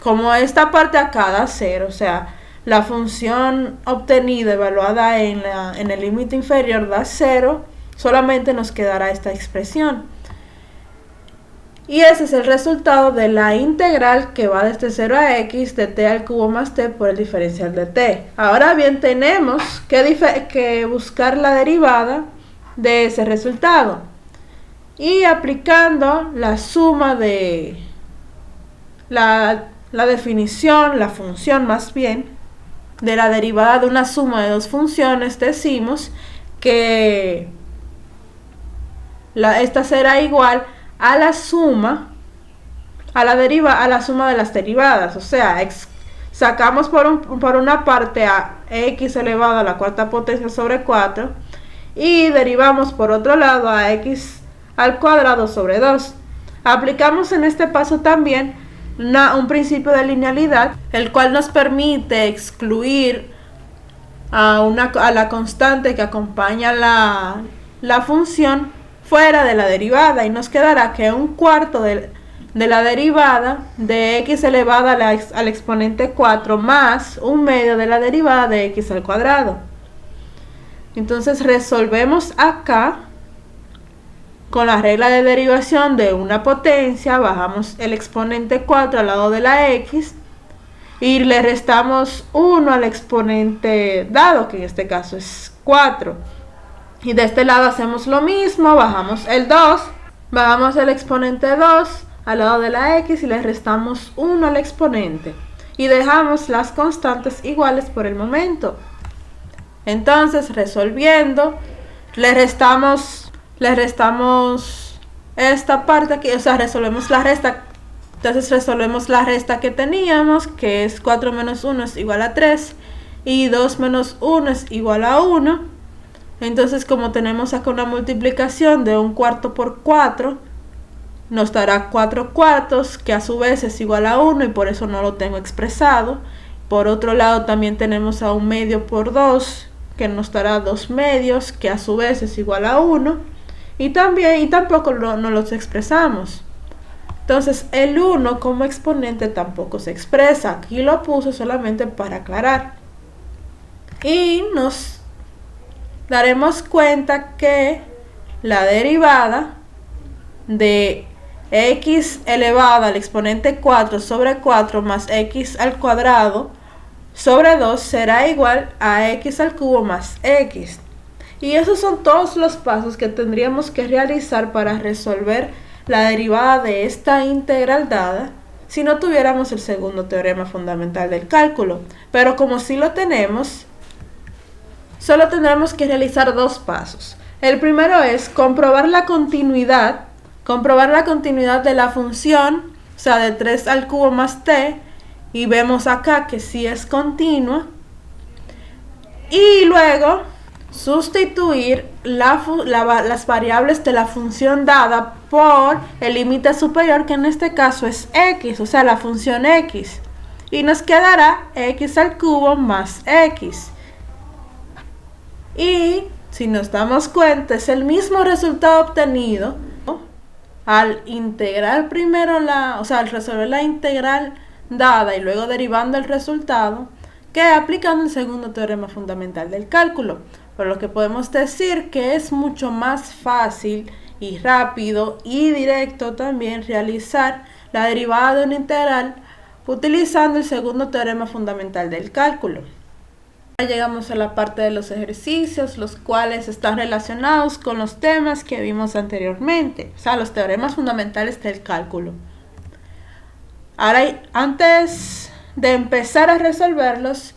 como esta parte acá da 0, o sea, la función obtenida evaluada en el límite inferior da 0, solamente nos quedará esta expresión. Y ese es el resultado de la integral que va desde 0 a x de t al cubo más t por el diferencial de t. Ahora bien, tenemos que buscar la derivada de ese resultado. Y aplicando la suma de la definición, la función más bien, de la derivada de una suma de dos funciones, decimos que esta será igual a la suma, a la suma de las derivadas. O sea, sacamos por una parte a x elevado a la cuarta potencia sobre 4 y derivamos por otro lado a x al cuadrado sobre 2. Aplicamos en este paso también un principio de linealidad, el cual nos permite excluir a la constante que acompaña la función fuera de la derivada, y nos quedará que un cuarto de la derivada de x elevada al exponente 4 más un medio de la derivada de x al cuadrado. Entonces resolvemos acá con la regla de derivación de una potencia, bajamos el exponente 4 al lado de la x y le restamos 1 al exponente dado, que en este caso es 4. Y de este lado hacemos lo mismo, bajamos el 2, bajamos el exponente 2 al lado de la x y le restamos 1 al exponente. Y dejamos las constantes iguales por el momento. Entonces, resolviendo, le restamos esta parte aquí, o sea, resolvemos la resta. Entonces resolvemos la resta que teníamos, que es 4 menos 1 es igual a 3 y 2 menos 1 es igual a 1. Entonces, como tenemos acá una multiplicación de un cuarto por 4, nos dará 4 cuartos, que a su vez es igual a 1, y por eso no lo tengo expresado. Por otro lado, también tenemos a un medio por 2, que nos dará 2 medios, que a su vez es igual a 1, y tampoco no los expresamos. Entonces el 1 como exponente tampoco se expresa. Aquí lo puse solamente para aclarar. Y nos daremos cuenta que la derivada de x elevado al exponente 4 sobre 4 más x al cuadrado sobre 2 será igual a x al cubo más x. Y esos son todos los pasos que tendríamos que realizar para resolver la derivada de esta integral dada si no tuviéramos el segundo teorema fundamental del cálculo. Pero como sí lo tenemos, solo tendremos que realizar dos pasos. El primero es comprobar la continuidad de la función, o sea, de 3 al cubo más t, y vemos acá que sí es continua. Y luego sustituir las variables de la función dada por el límite superior, que en este caso es x, o sea, la función x, y nos quedará x al cubo más x. Y si nos damos cuenta, es el mismo resultado obtenido al integrar primero al resolver la integral dada y luego derivando el resultado, que aplicando el segundo teorema fundamental del cálculo. Por lo que podemos decir que es mucho más fácil y rápido y directo también realizar la derivada de una integral utilizando el segundo teorema fundamental del cálculo. Llegamos a la parte de los ejercicios, los cuales están relacionados con los temas que vimos anteriormente, o sea, los teoremas fundamentales del cálculo. Ahora, antes de empezar a resolverlos,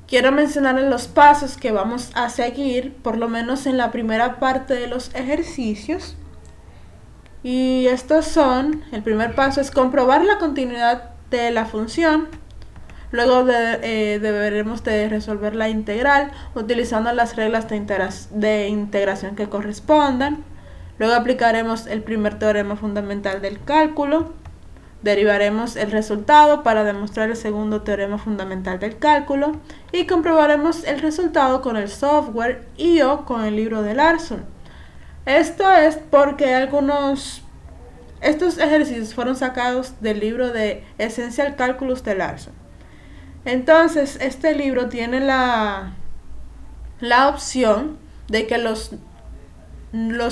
quiero mencionarles los pasos que vamos a seguir, por lo menos en la primera parte de los ejercicios. Y estos son, el primer paso es comprobar la continuidad de la función. Luego deberemos de resolver la integral utilizando las reglas de integración que correspondan. Luego aplicaremos el primer teorema fundamental del cálculo. Derivaremos el resultado para demostrar el segundo teorema fundamental del cálculo. Y comprobaremos el resultado con el software y o con el libro de Larson. Esto es porque estos ejercicios fueron sacados del libro de Essential Calculus de Larson. Entonces, este libro tiene la opción de que los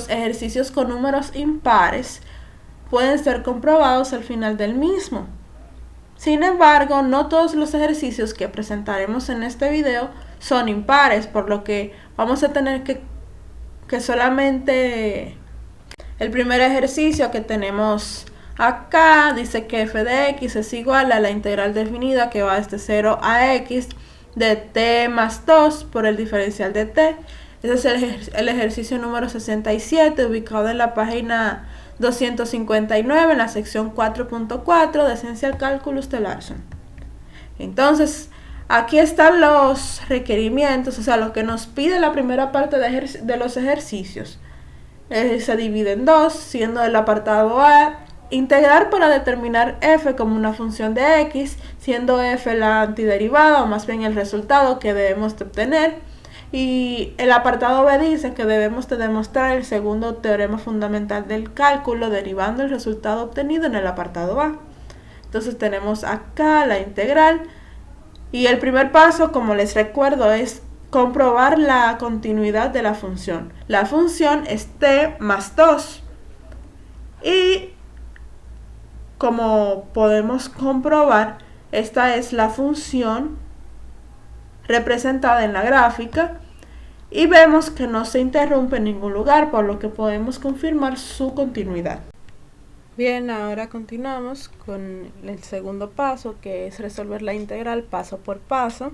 ejercicios con números impares pueden ser comprobados al final del mismo. Sin embargo, no todos los ejercicios que presentaremos en este video son impares, por lo que vamos a tener que solamente el primer ejercicio que tenemos acá dice que f de x es igual a la integral definida que va desde 0 a x de t más 2 por el diferencial de t. Ese es el ejercicio número 67, ubicado en la página 259 en la sección 4.4 de Essential Calculus de Larson. Entonces, aquí están los requerimientos, o sea, lo que nos pide la primera parte de los ejercicios. Se divide en dos, siendo el apartado A integrar para determinar f como una función de x, siendo f la antiderivada o más bien el resultado que debemos de obtener. Y el apartado B dice que debemos de demostrar el segundo teorema fundamental del cálculo derivando el resultado obtenido en el apartado A. Entonces tenemos acá la integral y el primer paso, como les recuerdo, es comprobar la continuidad de la función. La función es t más 2 y como podemos comprobar, esta es la función representada en la gráfica y vemos que no se interrumpe en ningún lugar, por lo que podemos confirmar su continuidad. Bien, ahora continuamos con el segundo paso, que es resolver la integral paso por paso,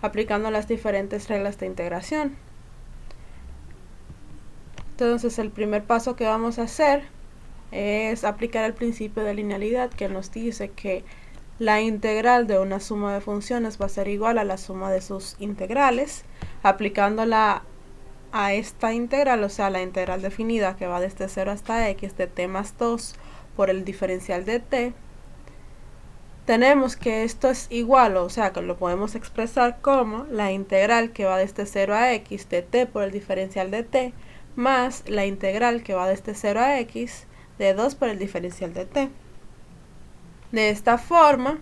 aplicando las diferentes reglas de integración. Entonces, el primer paso que vamos a hacer es aplicar el principio de linealidad, que nos dice que la integral de una suma de funciones va a ser igual a la suma de sus integrales. Aplicándola a esta integral, o sea, la integral definida que va desde 0 hasta x de t más 2 por el diferencial de t, tenemos que esto es igual, o sea, que lo podemos expresar como la integral que va desde 0 a x de t por el diferencial de t más la integral que va desde 0 a x de 2 por el diferencial de t. De esta forma,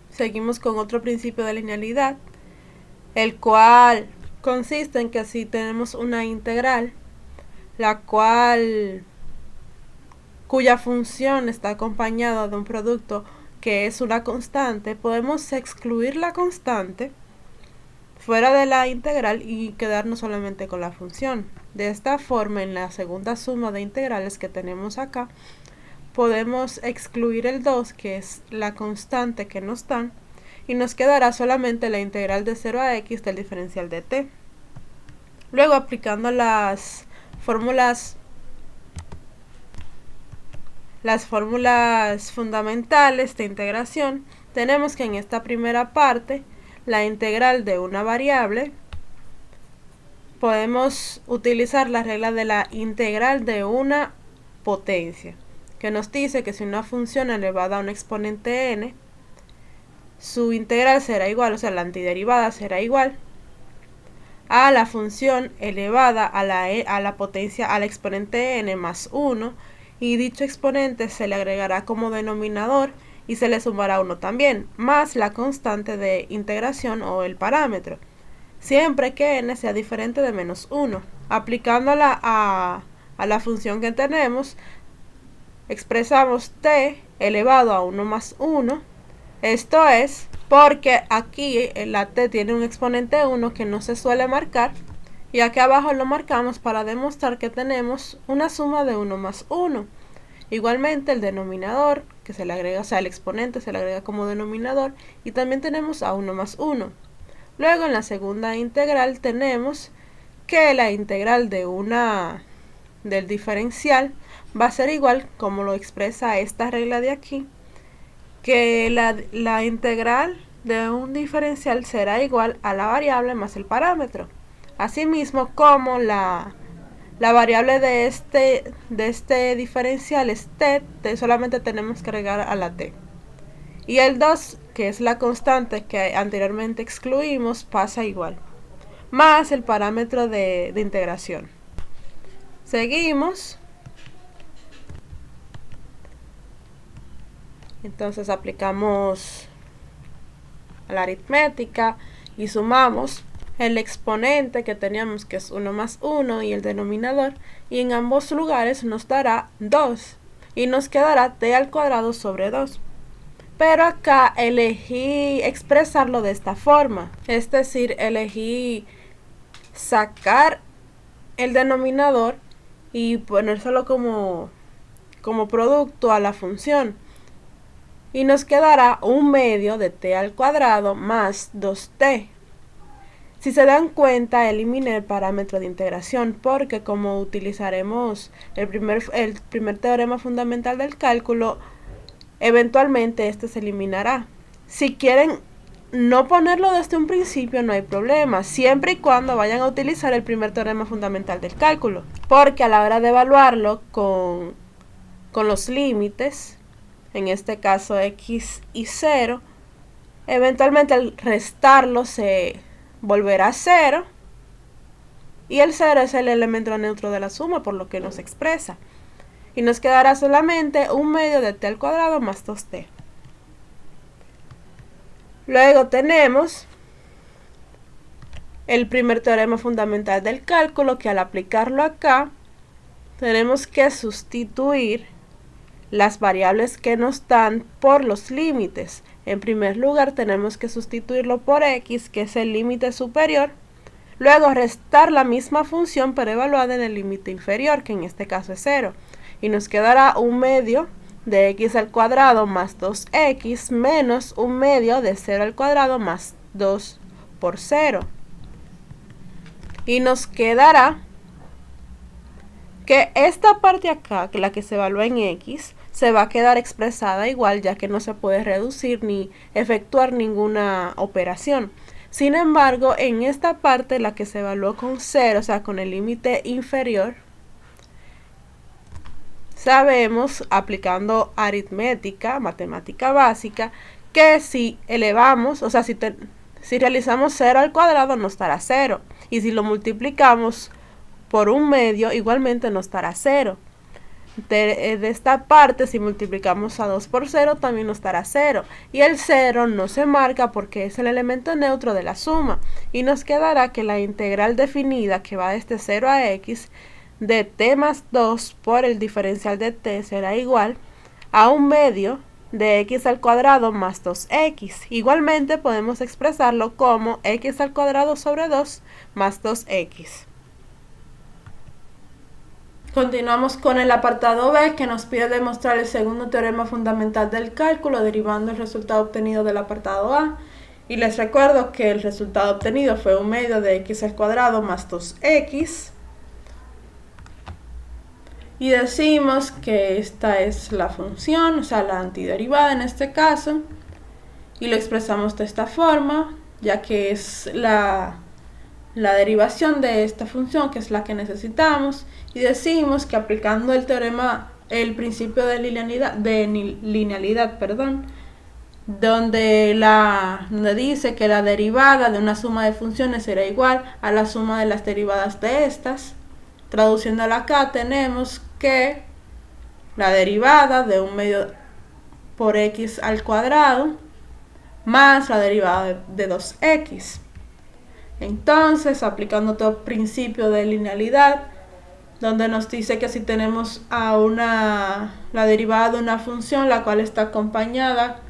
seguimos con otro principio de linealidad, el cual consiste en que si tenemos una integral, cuya función está acompañada de un producto que es una constante, podemos excluir la constante fuera de la integral y quedarnos solamente con la función. De esta forma, en la segunda suma de integrales que tenemos acá, podemos excluir el 2, que es la constante que nos dan, y nos quedará solamente la integral de 0 a x del diferencial de t. Luego, aplicando las fórmulas fundamentales de integración, tenemos que en esta primera parte, la integral de una variable, podemos utilizar la regla de la integral de una potencia, que nos dice que si una función elevada a un exponente n, su integral será igual, o sea, la antiderivada será igual a la función elevada a la potencia al exponente n más 1, y dicho exponente se le agregará como denominador y se le sumará 1 también, más la constante de integración o el parámetro, siempre que n sea diferente de menos 1. Aplicándola a la función que tenemos, expresamos t elevado a 1 más 1, esto es porque aquí la t tiene un exponente 1 que no se suele marcar, y aquí abajo lo marcamos para demostrar que tenemos una suma de 1 más 1. Igualmente el denominador, que se le agrega, o sea, el exponente se le agrega como denominador, y también tenemos a 1 más 1. Luego en la segunda integral tenemos que la integral del diferencial va a ser igual, como lo expresa esta regla de aquí, que la integral de un diferencial será igual a la variable más el parámetro. Asimismo, como la variable de este diferencial es t, solamente tenemos que agregar a la t. Y el 2, que es la constante que anteriormente excluimos, pasa igual, más el parámetro de integración. Seguimos. Entonces aplicamos la aritmética y sumamos el exponente que teníamos, que es 1 más 1, y el denominador, y en ambos lugares nos dará 2 y nos quedará t al cuadrado sobre 2. Pero acá elegí expresarlo de esta forma, es decir, elegí sacar el denominador y ponérselo como producto a la función, y nos quedará un medio de t al cuadrado más 2t. Si se dan cuenta, eliminé el parámetro de integración porque como utilizaremos el primer teorema fundamental del cálculo, eventualmente este se eliminará. Si quieren no ponerlo desde un principio, no hay problema, siempre y cuando vayan a utilizar el primer teorema fundamental del cálculo, porque a la hora de evaluarlo con los límites, en este caso x y 0, eventualmente al restarlo se volverá a 0, y el 0 es el elemento neutro de la suma, por lo que nos expresa, y nos quedará solamente un medio de t al cuadrado más 2t. Luego tenemos el primer teorema fundamental del cálculo, que al aplicarlo acá tenemos que sustituir las variables que nos dan por los límites. En primer lugar tenemos que sustituirlo por x, que es el límite superior, luego restar la misma función pero evaluada en el límite inferior, que en este caso es 0, y nos quedará un medio de x al cuadrado más 2x menos un medio de 0 al cuadrado más 2 por 0, y nos quedará que esta parte acá, la que se evalúa en x, se va a quedar expresada igual, ya que no se puede reducir ni efectuar ninguna operación. Sin embargo, en esta parte, la que se evaluó con 0, o sea, con el límite inferior, sabemos, aplicando aritmética, matemática básica, que si elevamos, o sea, si realizamos 0 al cuadrado, nos dará 0. Y si lo multiplicamos por un medio, igualmente nos dará 0. De esta parte, si multiplicamos a 2 por 0, también nos dará 0. Y el 0 no se marca porque es el elemento neutro de la suma. Y nos quedará que la integral definida, que va desde 0 a x, de t más 2 por el diferencial de t será igual a un medio de x al cuadrado más 2x. Igualmente podemos expresarlo como x al cuadrado sobre 2 más 2x. Continuamos con el apartado B, que nos pide demostrar el segundo teorema fundamental del cálculo derivando el resultado obtenido del apartado A. Y les recuerdo que el resultado obtenido fue un medio de x al cuadrado más 2x. Y decimos que esta es la función, o sea, la antiderivada en este caso. Y lo expresamos de esta forma, ya que es la derivación de esta función, que es la que necesitamos, y decimos que aplicando el principio de linealidad, donde dice que la derivada de una suma de funciones será igual a la suma de las derivadas de estas, traduciéndola acá tenemos que la derivada de un medio por x al cuadrado más la derivada de 2x. Entonces, aplicando todo principio de linealidad, donde nos dice que si tenemos la derivada de una función, la cual está acompañada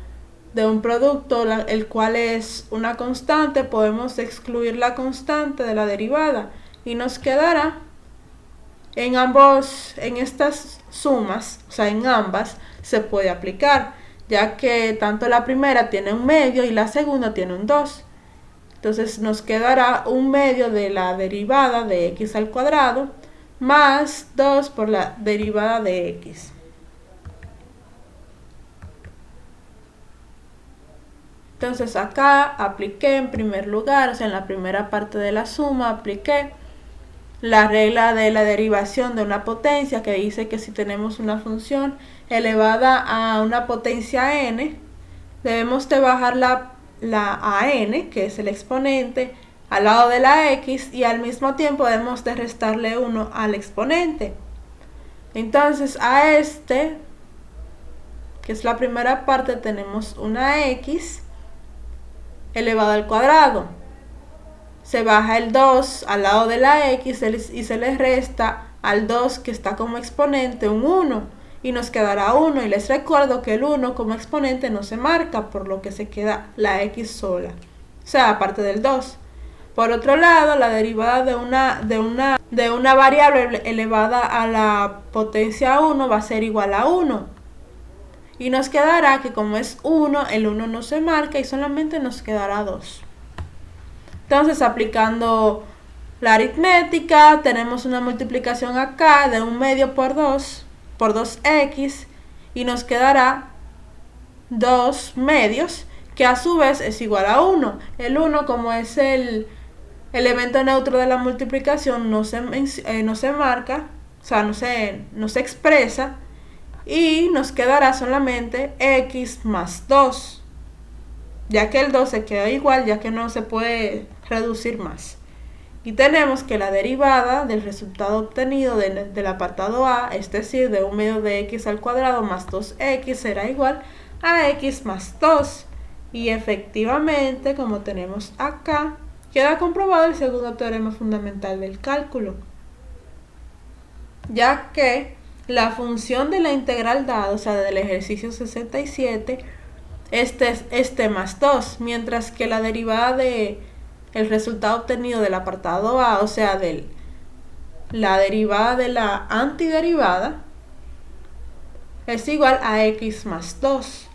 de un producto, el cual es una constante, podemos excluir la constante de la derivada y nos quedará en estas sumas, o sea, en ambas se puede aplicar, ya que tanto la primera tiene un medio y la segunda tiene un 2. Entonces nos quedará un medio de la derivada de x al cuadrado más 2 por la derivada de x. Entonces acá apliqué en primer lugar, o sea, en la primera parte de la suma, apliqué la regla de la derivación de una potencia, que dice que si tenemos una función elevada a una potencia n, debemos de bajar la a n, que es el exponente, al lado de la x, y al mismo tiempo debemos de restarle 1 al exponente. Entonces a este, que es la primera parte, tenemos una x elevado al cuadrado. Se baja el 2 al lado de la x y se le resta al 2 que está como exponente un 1 y nos quedará 1, y les recuerdo que el 1 como exponente no se marca, por lo que se queda la x sola, o sea, aparte del 2. Por otro lado, la derivada de una variable elevada a la potencia 1 va a ser igual a 1. Y nos quedará que como es 1, el 1 no se marca y solamente nos quedará 2. Entonces, aplicando la aritmética, tenemos una multiplicación acá de un medio por 2x, y nos quedará 2 medios, que a su vez es igual a 1. El 1, como es el elemento neutro de la multiplicación, no se marca, o sea, no se expresa, y nos quedará solamente x más 2, ya que el 2 se queda igual, ya que no se puede reducir más. Y tenemos que la derivada del resultado obtenido del apartado A, es decir, de un medio de x al cuadrado más 2x, será igual a x más 2. Y efectivamente, como tenemos acá, queda comprobado el segundo teorema fundamental del cálculo, ya que la función de la integral dada, o sea, del ejercicio 67, este más 2, mientras que la derivada de el resultado obtenido del apartado A, o sea, la derivada de la antiderivada, es igual a x más 2.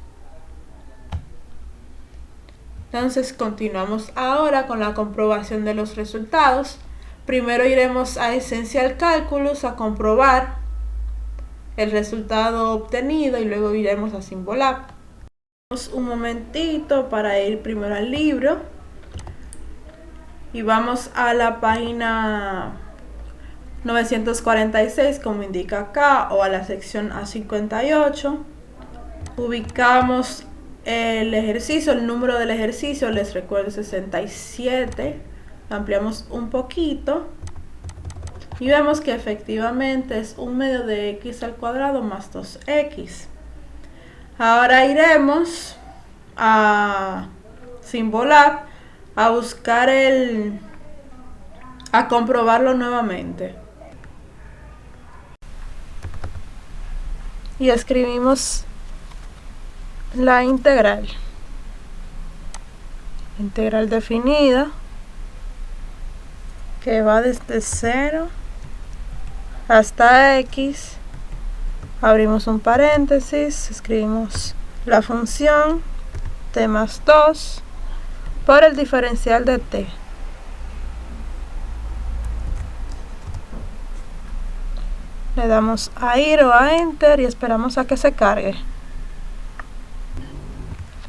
Entonces continuamos ahora con la comprobación de los resultados. Primero iremos a Essential Calculus a comprobar el resultado obtenido y luego iremos a Symbolab. Un momentito para ir primero al libro y vamos a la página 946, como indica acá, o a la sección A58. Ubicamos el ejercicio, el número del ejercicio, les recuerdo 67, ampliamos un poquito y vemos que efectivamente es un medio de x al cuadrado más 2x. Ahora iremos a Symbolab a buscar a comprobarlo nuevamente. Y escribimos la integral definida, que va desde 0 hasta x. Abrimos un paréntesis, escribimos la función t más 2 por el diferencial de t. Le damos a ir o a enter y esperamos a que se cargue.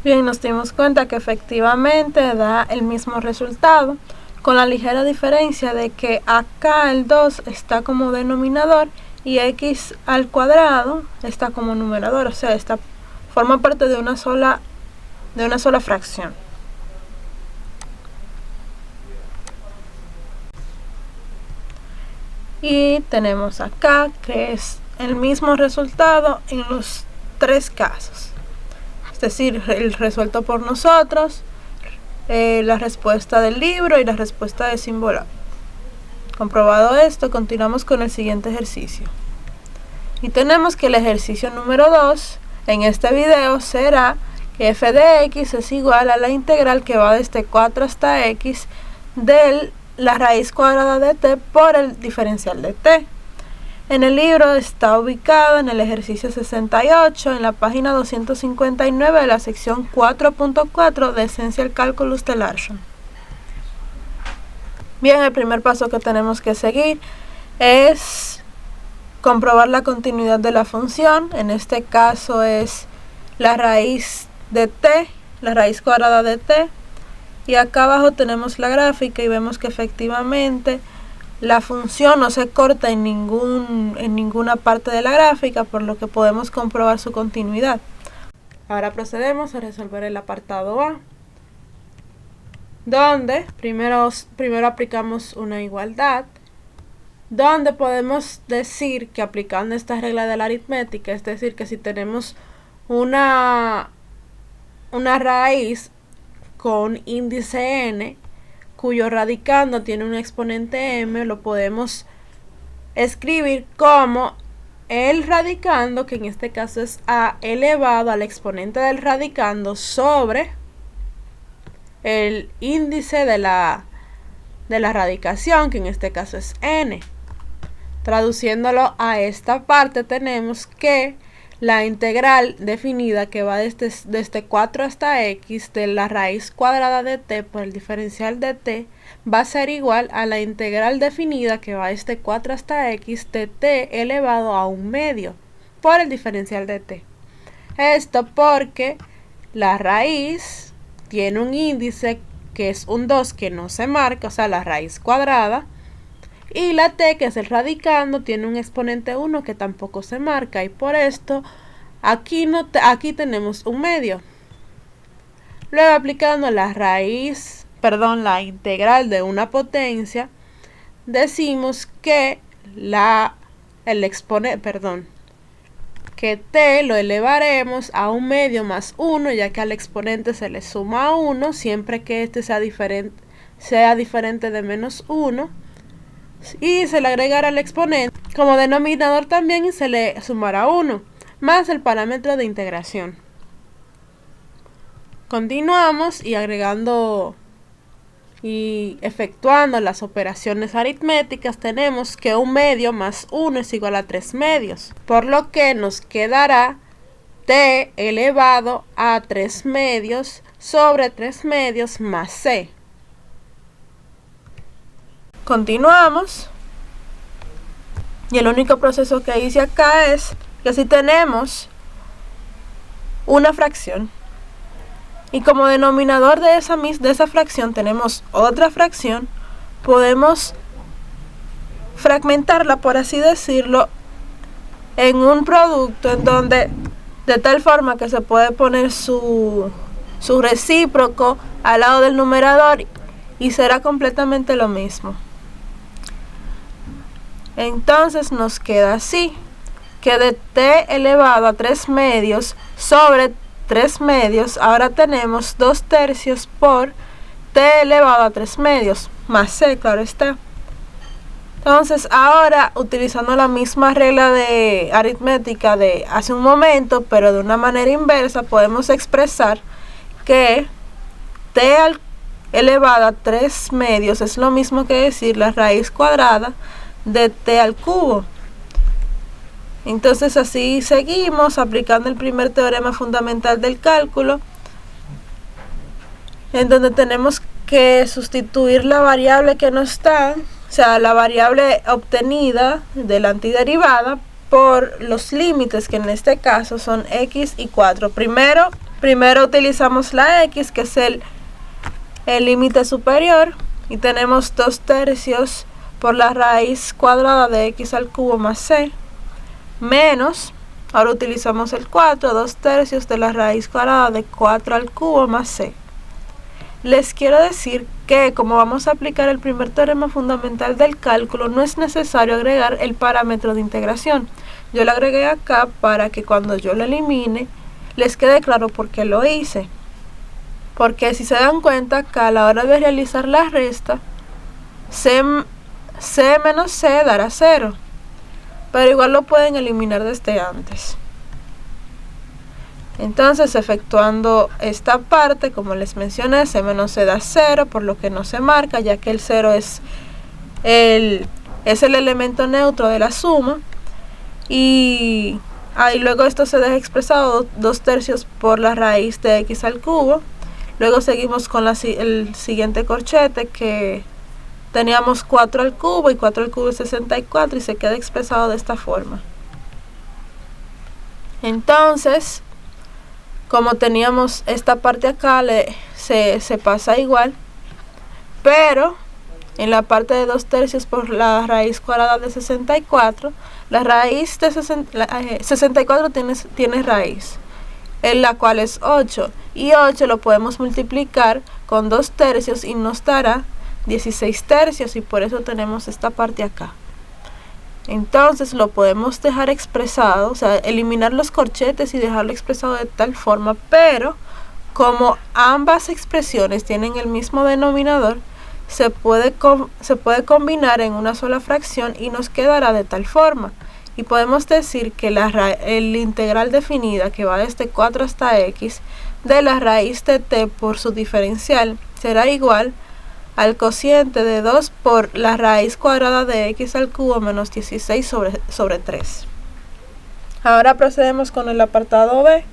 Bien, nos dimos cuenta que efectivamente da el mismo resultado, con la ligera diferencia de que acá el 2 está como denominador y x al cuadrado está como numerador, o sea, forma parte de una sola fracción. Y tenemos acá que es el mismo resultado en los tres casos, es decir, el resuelto por nosotros, la respuesta del libro y la respuesta de Symbolab. Comprobado esto, continuamos con el siguiente ejercicio. Y tenemos que el ejercicio número 2 en este video será f de x es igual a la integral que va desde 4 hasta x de la raíz cuadrada de t por el diferencial de t. En el libro está ubicado en el ejercicio 68, en la página 259 de la sección 4.4 de Essential Calculus de Larson. Bien, el primer paso que tenemos que seguir es comprobar la continuidad de la función. En este caso es la raíz de t, la raíz cuadrada de t. Y acá abajo tenemos la gráfica y vemos que efectivamente la función no se corta en ninguna parte de la gráfica, por lo que podemos comprobar su continuidad. Ahora procedemos a resolver el apartado A, donde primero aplicamos una igualdad, donde podemos decir que aplicando esta regla de la aritmética, es decir, que si tenemos una raíz con índice n, cuyo radicando tiene un exponente m, lo podemos escribir como el radicando, que en este caso es a, elevado al exponente del radicando sobre el índice de la radicación, que en este caso es n. Traduciéndolo a esta parte, tenemos que la integral definida que va desde 4 hasta x de la raíz cuadrada de t por el diferencial de t va a ser igual a la integral definida que va desde 4 hasta x de t elevado a 1/2 por el diferencial de t. Esto porque la raíz tiene un índice que es un 2 que no se marca, o sea, la raíz cuadrada, y la t, que es el radicando, tiene un exponente 1 que tampoco se marca, y por esto aquí tenemos 1/2. Luego, aplicando la integral de una potencia, decimos que que t lo elevaremos a 1/2 más 1, ya que al exponente se le suma 1 siempre que este sea diferente de menos 1. Y se le agregará el exponente como denominador también y se le sumará 1, más el parámetro de integración. Continuamos y agregando y efectuando las operaciones aritméticas, tenemos que 1/2 más 1 es igual a 3/2, por lo que nos quedará t elevado a 3/2 sobre 3/2 más c. Continuamos, y el único proceso que hice acá es que si tenemos una fracción y como denominador de esa fracción tenemos otra fracción, podemos fragmentarla, por así decirlo, en un producto en donde de tal forma que se puede poner su recíproco al lado del numerador y será completamente lo mismo. Entonces nos queda así, que de t elevado a 3/2 sobre 3/2, ahora tenemos 2/3 por t elevado a 3/2 más c, claro está. Entonces ahora, utilizando la misma regla de aritmética de hace un momento, pero de una manera inversa, podemos expresar que t elevado a 3/2 es lo mismo que decir la raíz cuadrada de t al cubo. Entonces así seguimos aplicando el primer teorema fundamental del cálculo, en donde tenemos que sustituir la variable que nos da, o sea, la variable obtenida de la antiderivada, por los límites, que en este caso son x y 4. Primero utilizamos la x, que es el límite superior, y tenemos 2/3 por la raíz cuadrada de x al cubo más c, menos, ahora utilizamos el 4, 2/3 de la raíz cuadrada de 4 al cubo más c. Les quiero decir que como vamos a aplicar el primer teorema fundamental del cálculo, no es necesario agregar el parámetro de integración. Yo lo agregué acá para que cuando yo lo elimine les quede claro por qué lo hice. Porque si se dan cuenta, acá a la hora de realizar la resta, c menos c dará 0, pero igual lo pueden eliminar desde antes. Entonces, efectuando esta parte, como les mencioné, c menos c da 0, por lo que no se marca, ya que el 0 es el elemento neutro de la suma. Y luego esto se deja expresado 2/3 por la raíz de x al cubo. Luego seguimos con el siguiente corchete, que teníamos 4 al cubo, y 4 al cubo es 64, y se queda expresado de esta forma. Entonces, como teníamos esta parte acá, se pasa igual, pero en la parte de 2/3 por la raíz cuadrada de 64, la raíz de 64 tiene raíz, en la cual es 8, y 8 lo podemos multiplicar con 2/3 y nos dará 16/3, y por eso tenemos esta parte acá. Entonces lo podemos dejar expresado, o sea, eliminar los corchetes y dejarlo expresado de tal forma, pero como ambas expresiones tienen el mismo denominador, se puede combinar en una sola fracción y nos quedará de tal forma. Y podemos decir que el integral definida, que va desde 4 hasta x, de la raíz de t por su diferencial será igual al cociente de 2 por la raíz cuadrada de x al cubo menos 16 sobre 3. Ahora procedemos con el apartado B,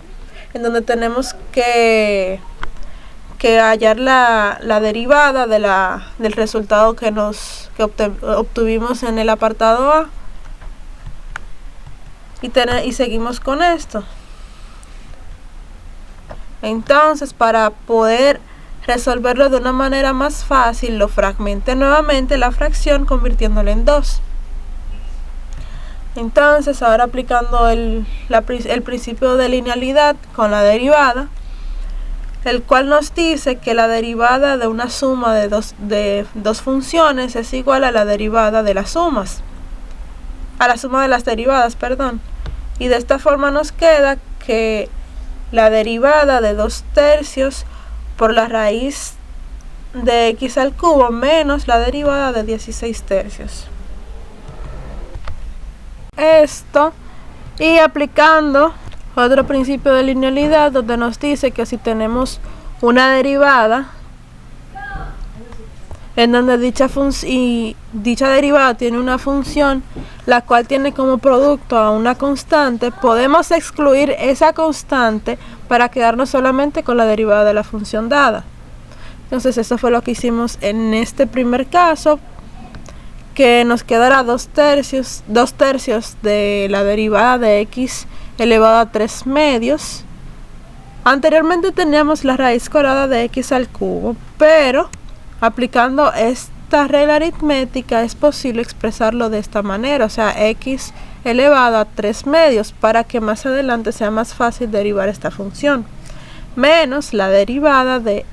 en donde tenemos que hallar la derivada del resultado que obtuvimos en el apartado A. Y seguimos con esto. Entonces, para poder resolverlo de una manera más fácil, lo fragmenté nuevamente la fracción convirtiéndola en 2. Entonces, ahora aplicando el principio de linealidad con la derivada, el cual nos dice que la derivada de una suma de dos funciones es igual a la derivada de las sumas, a la suma de las derivadas, perdón. Y de esta forma nos queda que la derivada de 2/3 por la raíz de x al cubo menos la derivada de 16/3. Esto, y aplicando otro principio de linealidad, donde nos dice que si tenemos una derivada en donde dicha derivada tiene una función la cual tiene como producto a una constante, podemos excluir esa constante para quedarnos solamente con la derivada de la función dada. Entonces eso fue lo que hicimos en este primer caso, que nos quedará 2/3 de la derivada de x elevado a 3 medios. Anteriormente teníamos la raíz cuadrada de x al cubo, pero aplicando esta regla aritmética es posible expresarlo de esta manera, o sea, x elevado a 3 medios, para que más adelante sea más fácil derivar esta función, menos la derivada de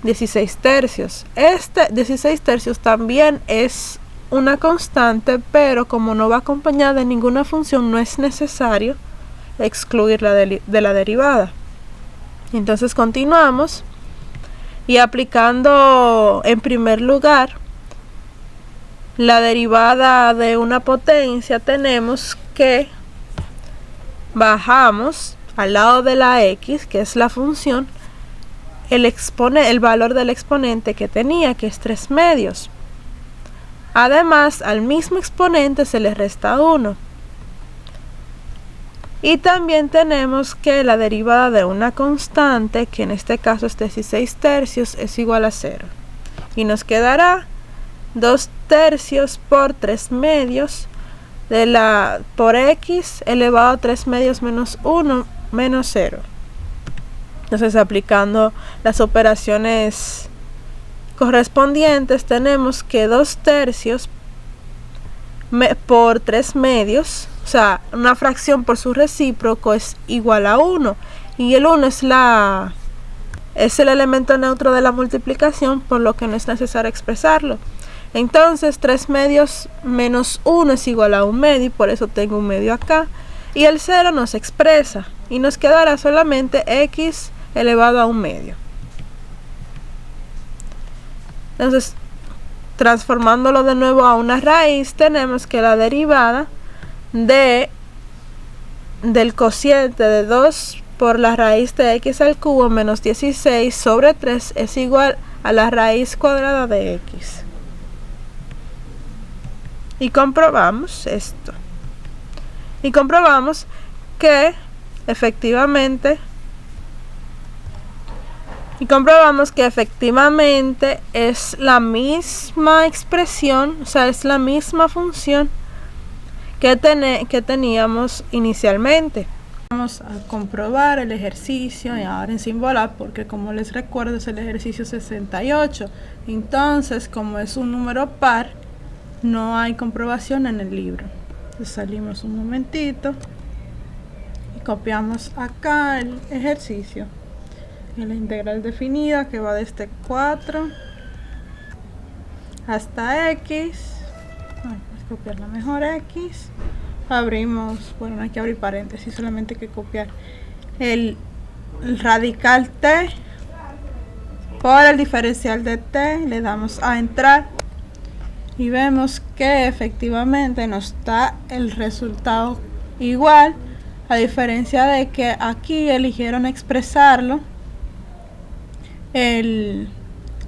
16/3. Este 16/3 también es una constante, pero como no va acompañada de ninguna función, no es necesario excluirla de la derivada. Entonces continuamos, y aplicando en primer lugar la derivada de una potencia, tenemos que bajamos al lado de la x, que es la función, el valor del exponente que tenía, que es 3 medios. Además, al mismo exponente se le resta 1. Y también tenemos que la derivada de una constante, que en este caso es 16/3, es igual a 0. Y nos quedará 2/3 por 3 medios por x elevado a 3 medios menos 1 menos 0. Entonces, aplicando las operaciones correspondientes, tenemos que 2/3 por 3 medios, o sea, una fracción por su recíproco, es igual a 1. Y el 1 es el elemento neutro de la multiplicación, por lo que no es necesario expresarlo. Entonces, 3 medios menos 1 es igual a 1 medio, y por eso tengo 1 medio acá. Y el 0 nos expresa, y nos quedará solamente x elevado a 1 medio. Entonces, transformándolo de nuevo a una raíz, tenemos que la derivada del cociente de 2 por la raíz de x al cubo menos 16 sobre 3 es igual a la raíz cuadrada de x. Y comprobamos esto. Y comprobamos que efectivamente es la misma expresión, o sea, es la misma función que teníamos inicialmente. Vamos a comprobar el ejercicio y ahora en símbolo, porque como les recuerdo es el ejercicio 68. Entonces, como es un número par, no hay comprobación en el libro. Entonces salimos un momentito y copiamos acá el ejercicio. Y la integral definida que va desde 4 hasta x. Vamos a copiarla mejor, x. Abrimos, bueno, no hay que abrir paréntesis, solamente hay que copiar el radical t por el diferencial de t, le damos a entrar y vemos que efectivamente nos da el resultado igual, a diferencia de que aquí eligieron expresarlo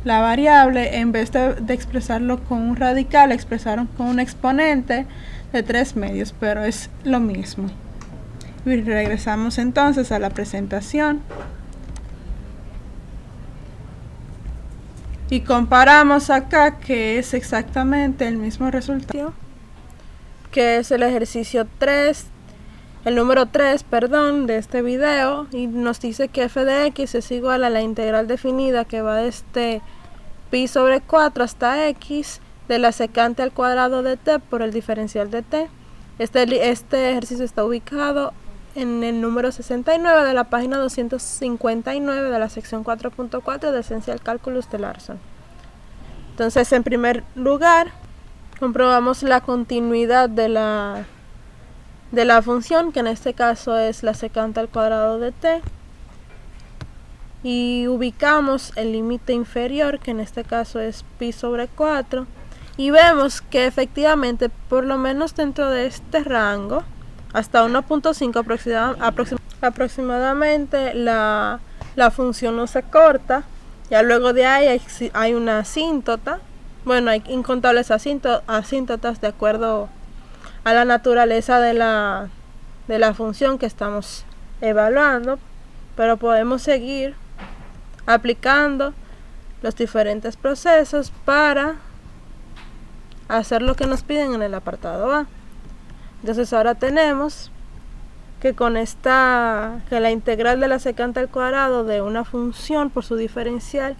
la variable, en vez de expresarlo con un radical, expresaron con un exponente de 3 medios, pero es lo mismo. Y regresamos entonces a la presentación y comparamos acá que es exactamente el mismo resultado, que es el ejercicio 3, el número 3, perdón, de este video, y nos dice que f de x es igual a la integral definida que va desde pi sobre 4 hasta x de la secante al cuadrado de t por el diferencial de t. Este ejercicio está ubicado en el número 69 de la página 259 de la sección 4.4 de Essential Calculus de Larson. Entonces, en primer lugar, comprobamos la continuidad de la función, que en este caso es la secante al cuadrado de t, y ubicamos el límite inferior, que en este caso es pi sobre 4, y vemos que efectivamente, por lo menos dentro de este rango, hasta 1.5 aproximadamente, la función no se corta. Ya luego de ahí hay una asíntota. Bueno, hay incontables asíntotas de acuerdo a la naturaleza de la función que estamos evaluando, pero podemos seguir aplicando los diferentes procesos para hacer lo que nos piden en el apartado A. Entonces ahora tenemos que que la integral de la secante al cuadrado de una función por su diferencial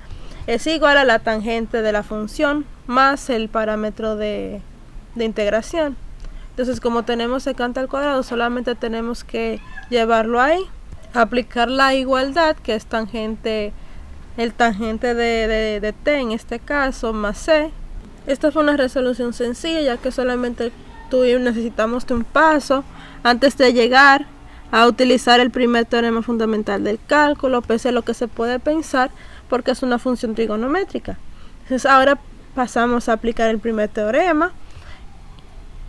es igual a la tangente de la función más el parámetro de integración. Entonces, como tenemos secante al cuadrado, solamente tenemos que llevarlo ahí, aplicar la igualdad, que es el tangente de t en este caso, más c. Esta fue una resolución sencilla, ya que solamente necesitamos de un paso antes de llegar a utilizar el primer teorema fundamental del cálculo, pese a lo que se puede pensar, porque es una función trigonométrica. Entonces ahora pasamos a aplicar el primer teorema,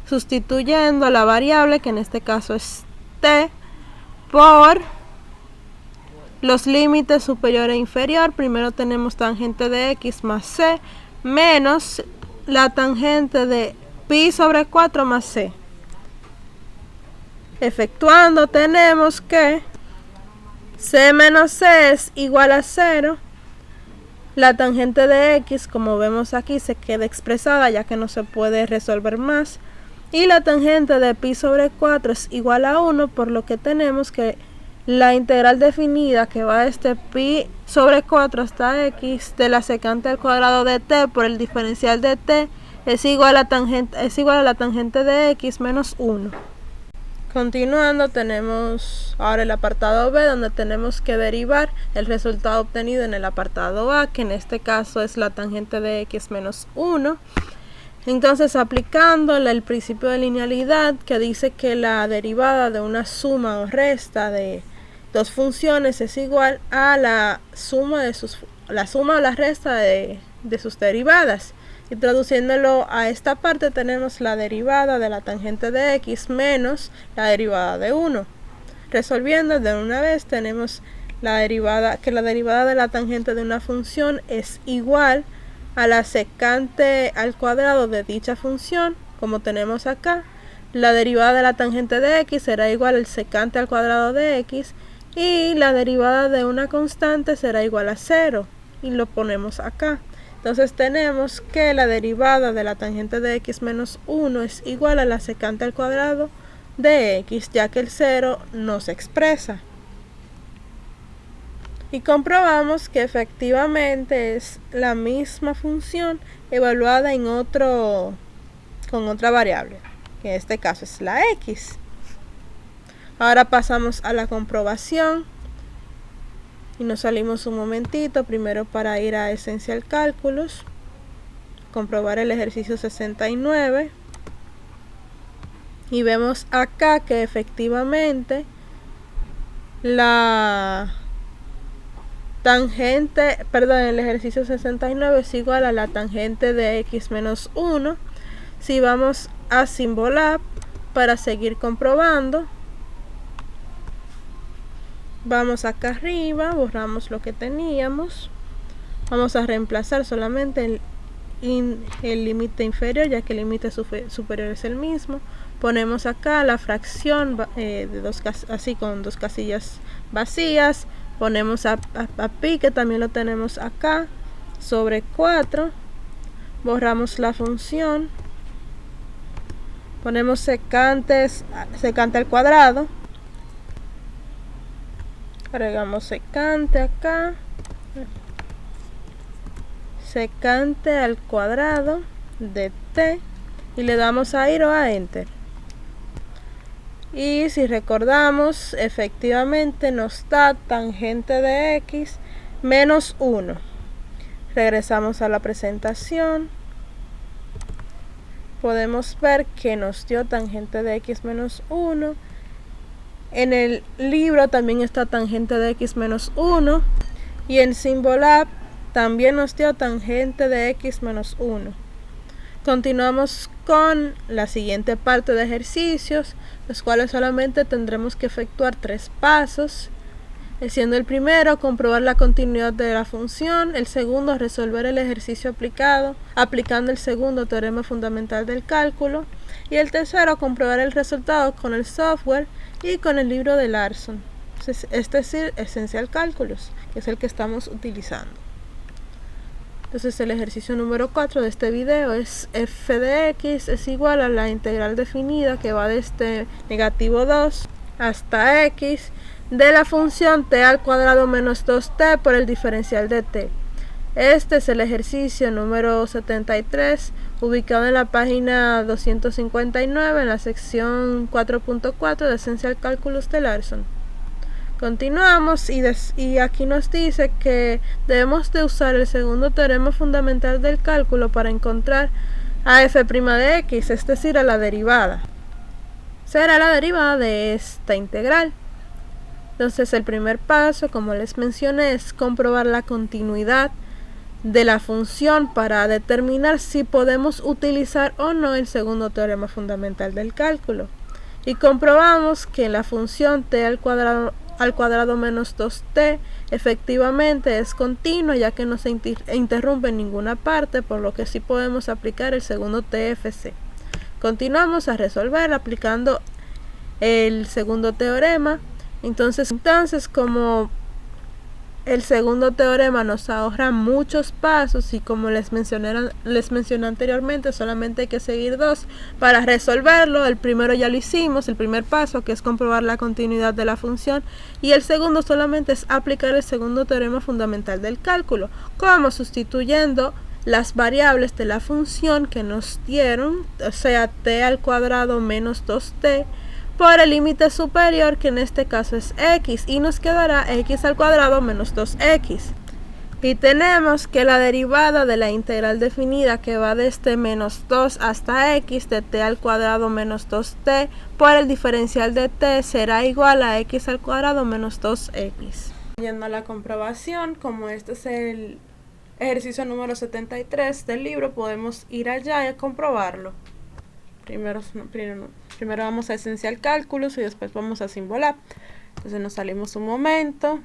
sustituyendo la variable, que en este caso es t, por los límites superior e inferior. Primero tenemos tangente de x más c menos la tangente de pi sobre 4 más c. Efectuando, tenemos que c menos c es igual a 0. La tangente de x, como vemos aquí, se queda expresada ya que no se puede resolver más. Y la tangente de pi sobre 4 es igual a 1, por lo que tenemos que la integral definida, que va desde pi sobre 4 hasta x de la secante al cuadrado de t por el diferencial de t, es igual a la tangente de x menos 1. Continuando, tenemos ahora el apartado B, donde tenemos que derivar el resultado obtenido en el apartado A, que en este caso es la tangente de x menos 1. Entonces, aplicando el principio de linealidad, que dice que la derivada de una suma o resta de dos funciones es igual a la suma o la resta de sus derivadas. Y traduciéndolo a esta parte, tenemos la derivada de la tangente de x menos la derivada de 1. resolviendo de una vez tenemos la derivada de la tangente de una función es igual a la secante al cuadrado de dicha función, como tenemos acá. La derivada de la tangente de x será igual al secante al cuadrado de x, y la derivada de una constante será igual a 0, y lo ponemos acá. Entonces tenemos que la derivada de la tangente de x menos 1 es igual a la secante al cuadrado de x, ya que el 0 no se expresa. Y comprobamos que efectivamente es la misma función evaluada con otra variable, que en este caso es la x. Ahora pasamos a la comprobación y nos salimos un momentito primero para ir a Essential Calculus, comprobar el ejercicio 69, y vemos acá que efectivamente el ejercicio 69 es igual a la tangente de x menos 1. Si vamos a Symbolab para seguir comprobando, vamos acá arriba, borramos lo que teníamos, vamos a reemplazar solamente el límite inferior, ya que el límite superior es el mismo. Ponemos acá la fracción así con dos casillas vacías. Ponemos a pi, que también lo tenemos acá, sobre 4. Borramos la función. Ponemos secante al cuadrado. Agregamos secante acá. Secante al cuadrado de t. Y le damos a ir o a enter. Y si recordamos, efectivamente nos da tangente de x menos 1. Regresamos a la presentación. Podemos ver que nos dio tangente de x menos 1. En el libro también está tangente de x menos 1. Y en Symbolab también nos dio tangente de x menos 1. Continuamos con la siguiente parte de ejercicios, los cuales solamente tendremos que efectuar 3 pasos, siendo el primero comprobar la continuidad de la función, el segundo resolver el ejercicio aplicando el segundo teorema fundamental del cálculo, y el tercero comprobar el resultado con el software y con el libro de Larson, es decir, Essential Calculus, que es el que estamos utilizando. Entonces el ejercicio número 4 de este video es f de x es igual a la integral definida que va desde negativo 2 hasta x de la función t al cuadrado menos 2t por el diferencial de t. Este es el ejercicio número 73, ubicado en la página 259 en la sección 4.4 de Essential Calculus de Larson. Continuamos y aquí nos dice que debemos de usar el segundo teorema fundamental del cálculo para encontrar a f' de x, es decir, a la derivada. Será la derivada de esta integral. Entonces el primer paso, como les mencioné, es comprobar la continuidad de la función para determinar si podemos utilizar o no el segundo teorema fundamental del cálculo. Y comprobamos que la función t al cuadrado menos 2t efectivamente es continua, ya que no se interrumpe en ninguna parte, por lo que sí podemos aplicar el segundo TFC. Continuamos a resolver aplicando el segundo teorema. Entonces como el segundo teorema nos ahorra muchos pasos y como les mencioné anteriormente, solamente hay que seguir 2 para resolverlo. El primero ya lo hicimos, el primer paso, que es comprobar la continuidad de la función, y el segundo solamente es aplicar el segundo teorema fundamental del cálculo, como sustituyendo las variables de la función que nos dieron, o sea, t al cuadrado menos 2t, por el límite superior, que en este caso es x, y nos quedará x al cuadrado menos 2x. Y tenemos que la derivada de la integral definida, que va desde menos 2 hasta x de t al cuadrado menos 2t por el diferencial de t, será igual a x al cuadrado menos 2x. Yendo a la comprobación, como este es el ejercicio número 73 del libro, podemos ir allá y comprobarlo. Primero Primero vamos a Esencial Cálculos y después vamos a Symbolab. Entonces nos salimos un momento,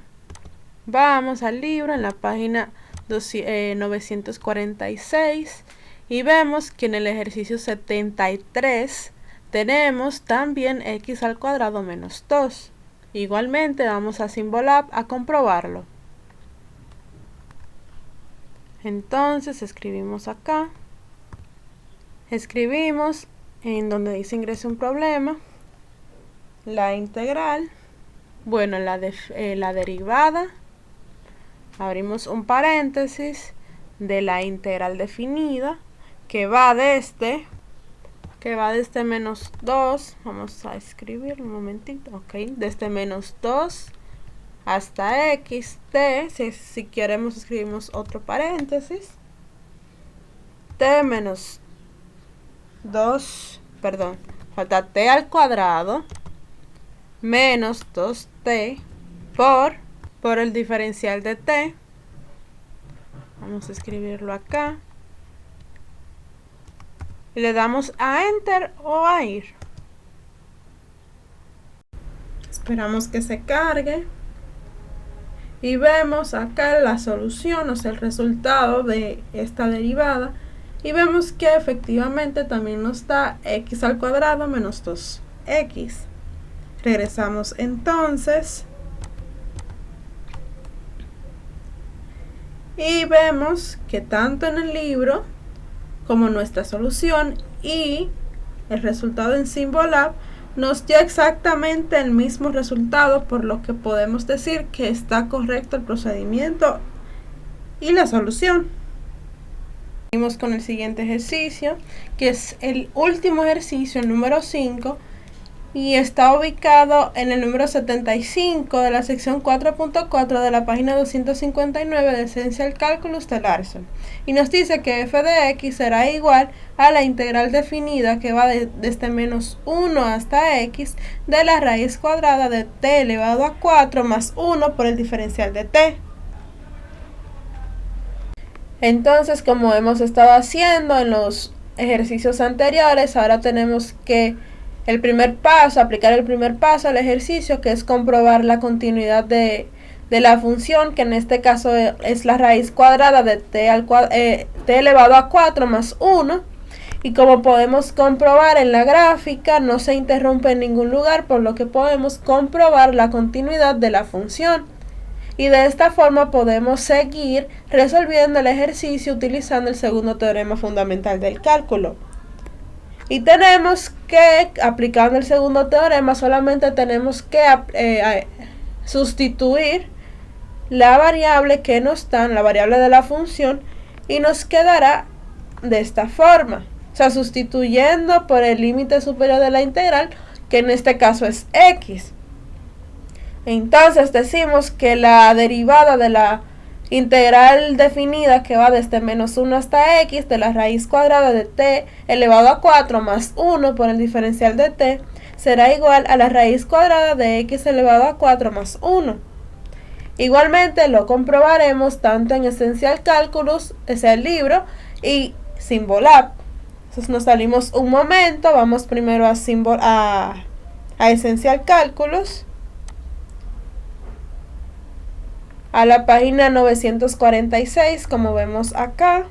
vamos al libro en la página 946 y vemos que en el ejercicio 73 tenemos también x al cuadrado menos 2. Igualmente vamos a Symbolab a comprobarlo. Entonces escribimos acá, escribimos en donde dice ingrese un problema, la integral, bueno, la derivada, abrimos un paréntesis de la integral definida que va desde menos 2, vamos a escribir un momentito, ok, desde menos 2 hasta x t, si queremos escribimos otro paréntesis, t menos 2, perdón, falta t al cuadrado menos 2t por el diferencial de t. Vamos a escribirlo acá y le damos a enter o a ir. Esperamos que se cargue y vemos acá la solución, o sea el resultado de esta derivada, y vemos que efectivamente también nos da x al cuadrado menos 2x. Regresamos entonces y vemos que tanto en el libro como nuestra solución y el resultado en Symbolab nos dio exactamente el mismo resultado, por lo que podemos decir que está correcto el procedimiento y la solución. Seguimos con el siguiente ejercicio, que es el último ejercicio, el número 5, y está ubicado en el número 75 de la sección 4.4 de la página 259 de Essential Calculus de Larson. Y nos dice que f de x será igual a la integral definida que va desde menos 1 hasta x de la raíz cuadrada de t elevado a 4 más 1 por el diferencial de t. Entonces, como hemos estado haciendo en los ejercicios anteriores, ahora tenemos que aplicar el primer paso al ejercicio, que es comprobar la continuidad de la función, que en este caso es la raíz cuadrada de t elevado a 4 más 1. Y como podemos comprobar en la gráfica, no se interrumpe en ningún lugar, por lo que podemos comprobar la continuidad de la función. Y de esta forma podemos seguir resolviendo el ejercicio utilizando el segundo teorema fundamental del cálculo. Y tenemos que, aplicando el segundo teorema, solamente tenemos que sustituir la variable que nos dan, la variable de la función, y nos quedará de esta forma. O sea, sustituyendo por el límite superior de la integral, que en este caso es x. Entonces decimos que la derivada de la integral definida, que va desde menos 1 hasta x de la raíz cuadrada de t elevado a 4 más 1 por el diferencial de t, será igual a la raíz cuadrada de x elevado a 4 más 1. Igualmente lo comprobaremos tanto en Essential Calculus, es el libro, y Symbolab. Entonces nos salimos un momento, vamos primero a Essential Calculus, a la página 946, como vemos acá,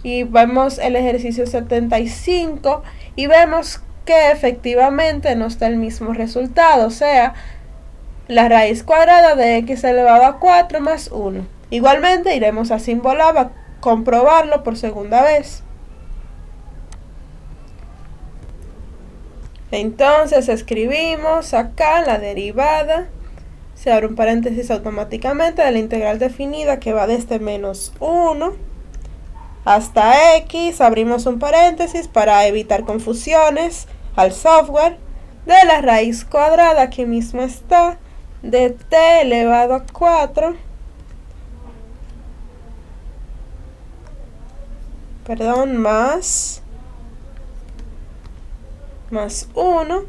y vemos el ejercicio 75 y vemos que efectivamente nos da el mismo resultado, o sea, la raíz cuadrada de x elevado a 4 más 1. Igualmente iremos a Symbolab a comprobarlo por segunda vez. Entonces escribimos acá la derivada, se abre un paréntesis automáticamente de la integral definida que va desde menos 1 hasta x, abrimos un paréntesis para evitar confusiones al software, de la raíz cuadrada, aquí mismo está, de t elevado a 4, más 1,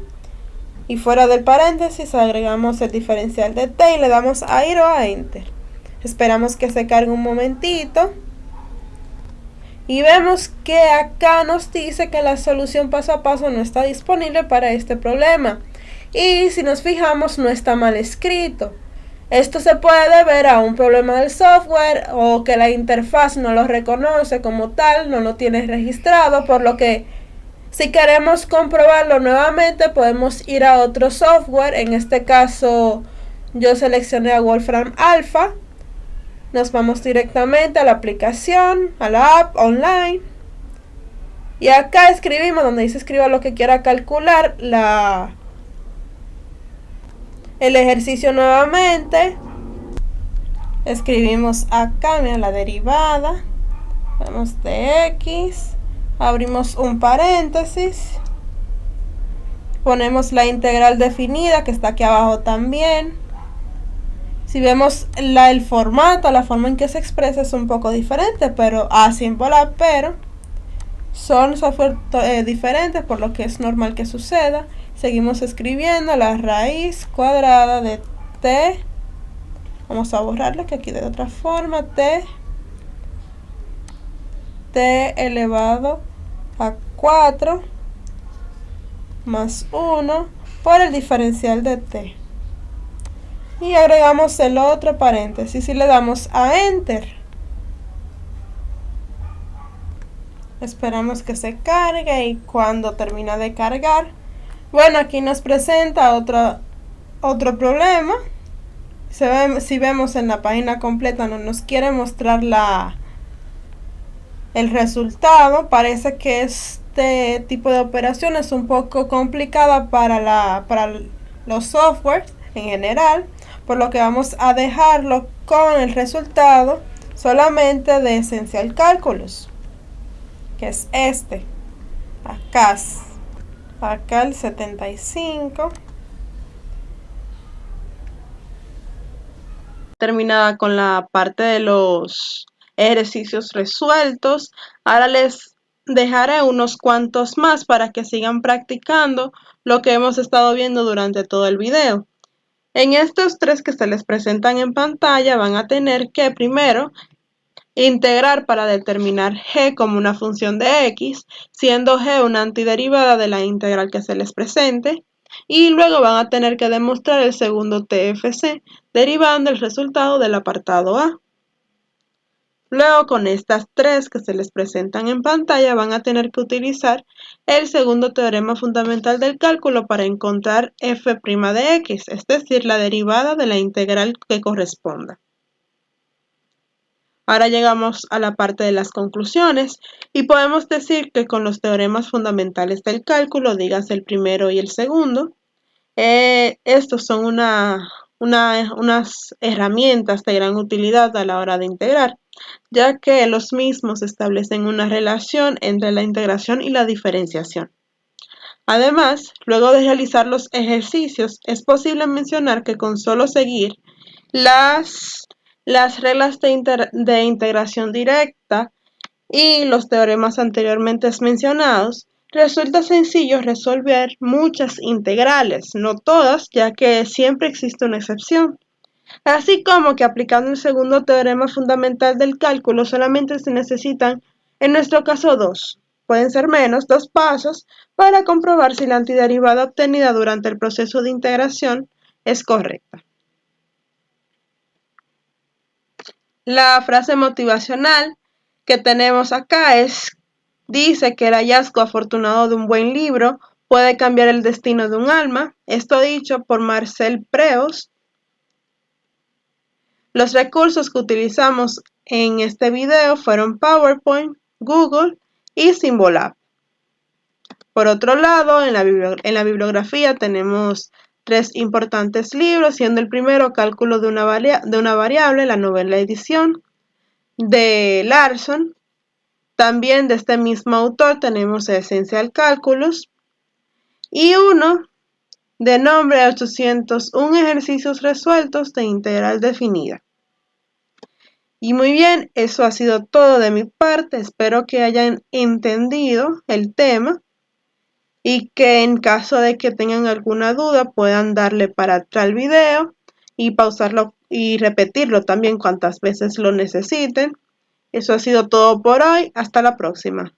y fuera del paréntesis agregamos el diferencial de t y le damos a ir o a enter. Esperamos que se cargue un momentito Y vemos que acá nos dice que la solución paso a paso no está disponible para este problema. Y si nos fijamos, no está mal escrito. Esto se puede deber a un problema del software o que la interfaz no lo reconoce como tal, no lo tiene registrado, por lo que si queremos comprobarlo nuevamente podemos ir a otro software. En este caso yo seleccioné a Wolfram Alpha. Nos vamos directamente a la aplicación, a la app online. Y acá escribimos, donde dice escriba lo que quiera calcular, el ejercicio nuevamente. Escribimos acá, mira, la derivada. Vamos de x. Abrimos un paréntesis. Ponemos la integral definida, que está aquí abajo también. Si vemos el formato, la forma en que se expresa es un poco diferente, pero pero son software diferentes, por lo que es normal que suceda. Seguimos escribiendo la raíz cuadrada de t. Vamos a borrarlo, que aquí de otra forma, t elevado a 4 más 1 por el diferencial de t. Y agregamos el otro paréntesis y le damos a enter. Esperamos que se cargue y cuando termina de cargar, bueno, aquí nos presenta otro problema. Si vemos en la página completa no nos quiere mostrar el resultado. Parece que este tipo de operación es un poco complicada para los softwares en general, por lo que vamos a dejarlo con el resultado solamente de Essential Calculus, que es este. Acá el 75. Terminada con la parte de los ejercicios resueltos. Ahora les dejaré unos cuantos más para que sigan practicando lo que hemos estado viendo durante todo el video. En estos tres que se les presentan en pantalla van a tener que primero integrar para determinar g como una función de x, siendo g una antiderivada de la integral que se les presente, y luego van a tener que demostrar el segundo TFC, derivando el resultado del apartado A. Luego, con estas tres que se les presentan en pantalla, van a tener que utilizar el segundo teorema fundamental del cálculo para encontrar f' de x, es decir, la derivada de la integral que corresponda. Ahora llegamos a la parte de las conclusiones y podemos decir que con los teoremas fundamentales del cálculo, dígase el primero y el segundo, estos son unas herramientas de gran utilidad a la hora de integrar, ya que los mismos establecen una relación entre la integración y la diferenciación. Además, luego de realizar los ejercicios, es posible mencionar que con solo seguir las reglas de integración directa y los teoremas anteriormente mencionados, resulta sencillo resolver muchas integrales, no todas, ya que siempre existe una excepción. Así como que aplicando el segundo teorema fundamental del cálculo solamente se necesitan, en nuestro caso, pueden ser menos, 2 pasos para comprobar si la antiderivada obtenida durante el proceso de integración es correcta. La frase motivacional que tenemos acá dice que el hallazgo afortunado de un buen libro puede cambiar el destino de un alma. Esto dicho por Marcel Proust. Los recursos que utilizamos en este video fueron PowerPoint, Google y Symbolab. Por otro lado, en la bibliografía tenemos 3 importantes libros, siendo el primero Cálculo de una variable, la novena edición de Larson. También de este mismo autor tenemos Essential Calculus y uno de nombre 801 ejercicios resueltos de integral definida. Y muy bien, eso ha sido todo de mi parte. Espero que hayan entendido el tema y que en caso de que tengan alguna duda puedan darle para atrás al video y pausarlo y repetirlo también cuantas veces lo necesiten. Eso ha sido todo por hoy. Hasta la próxima.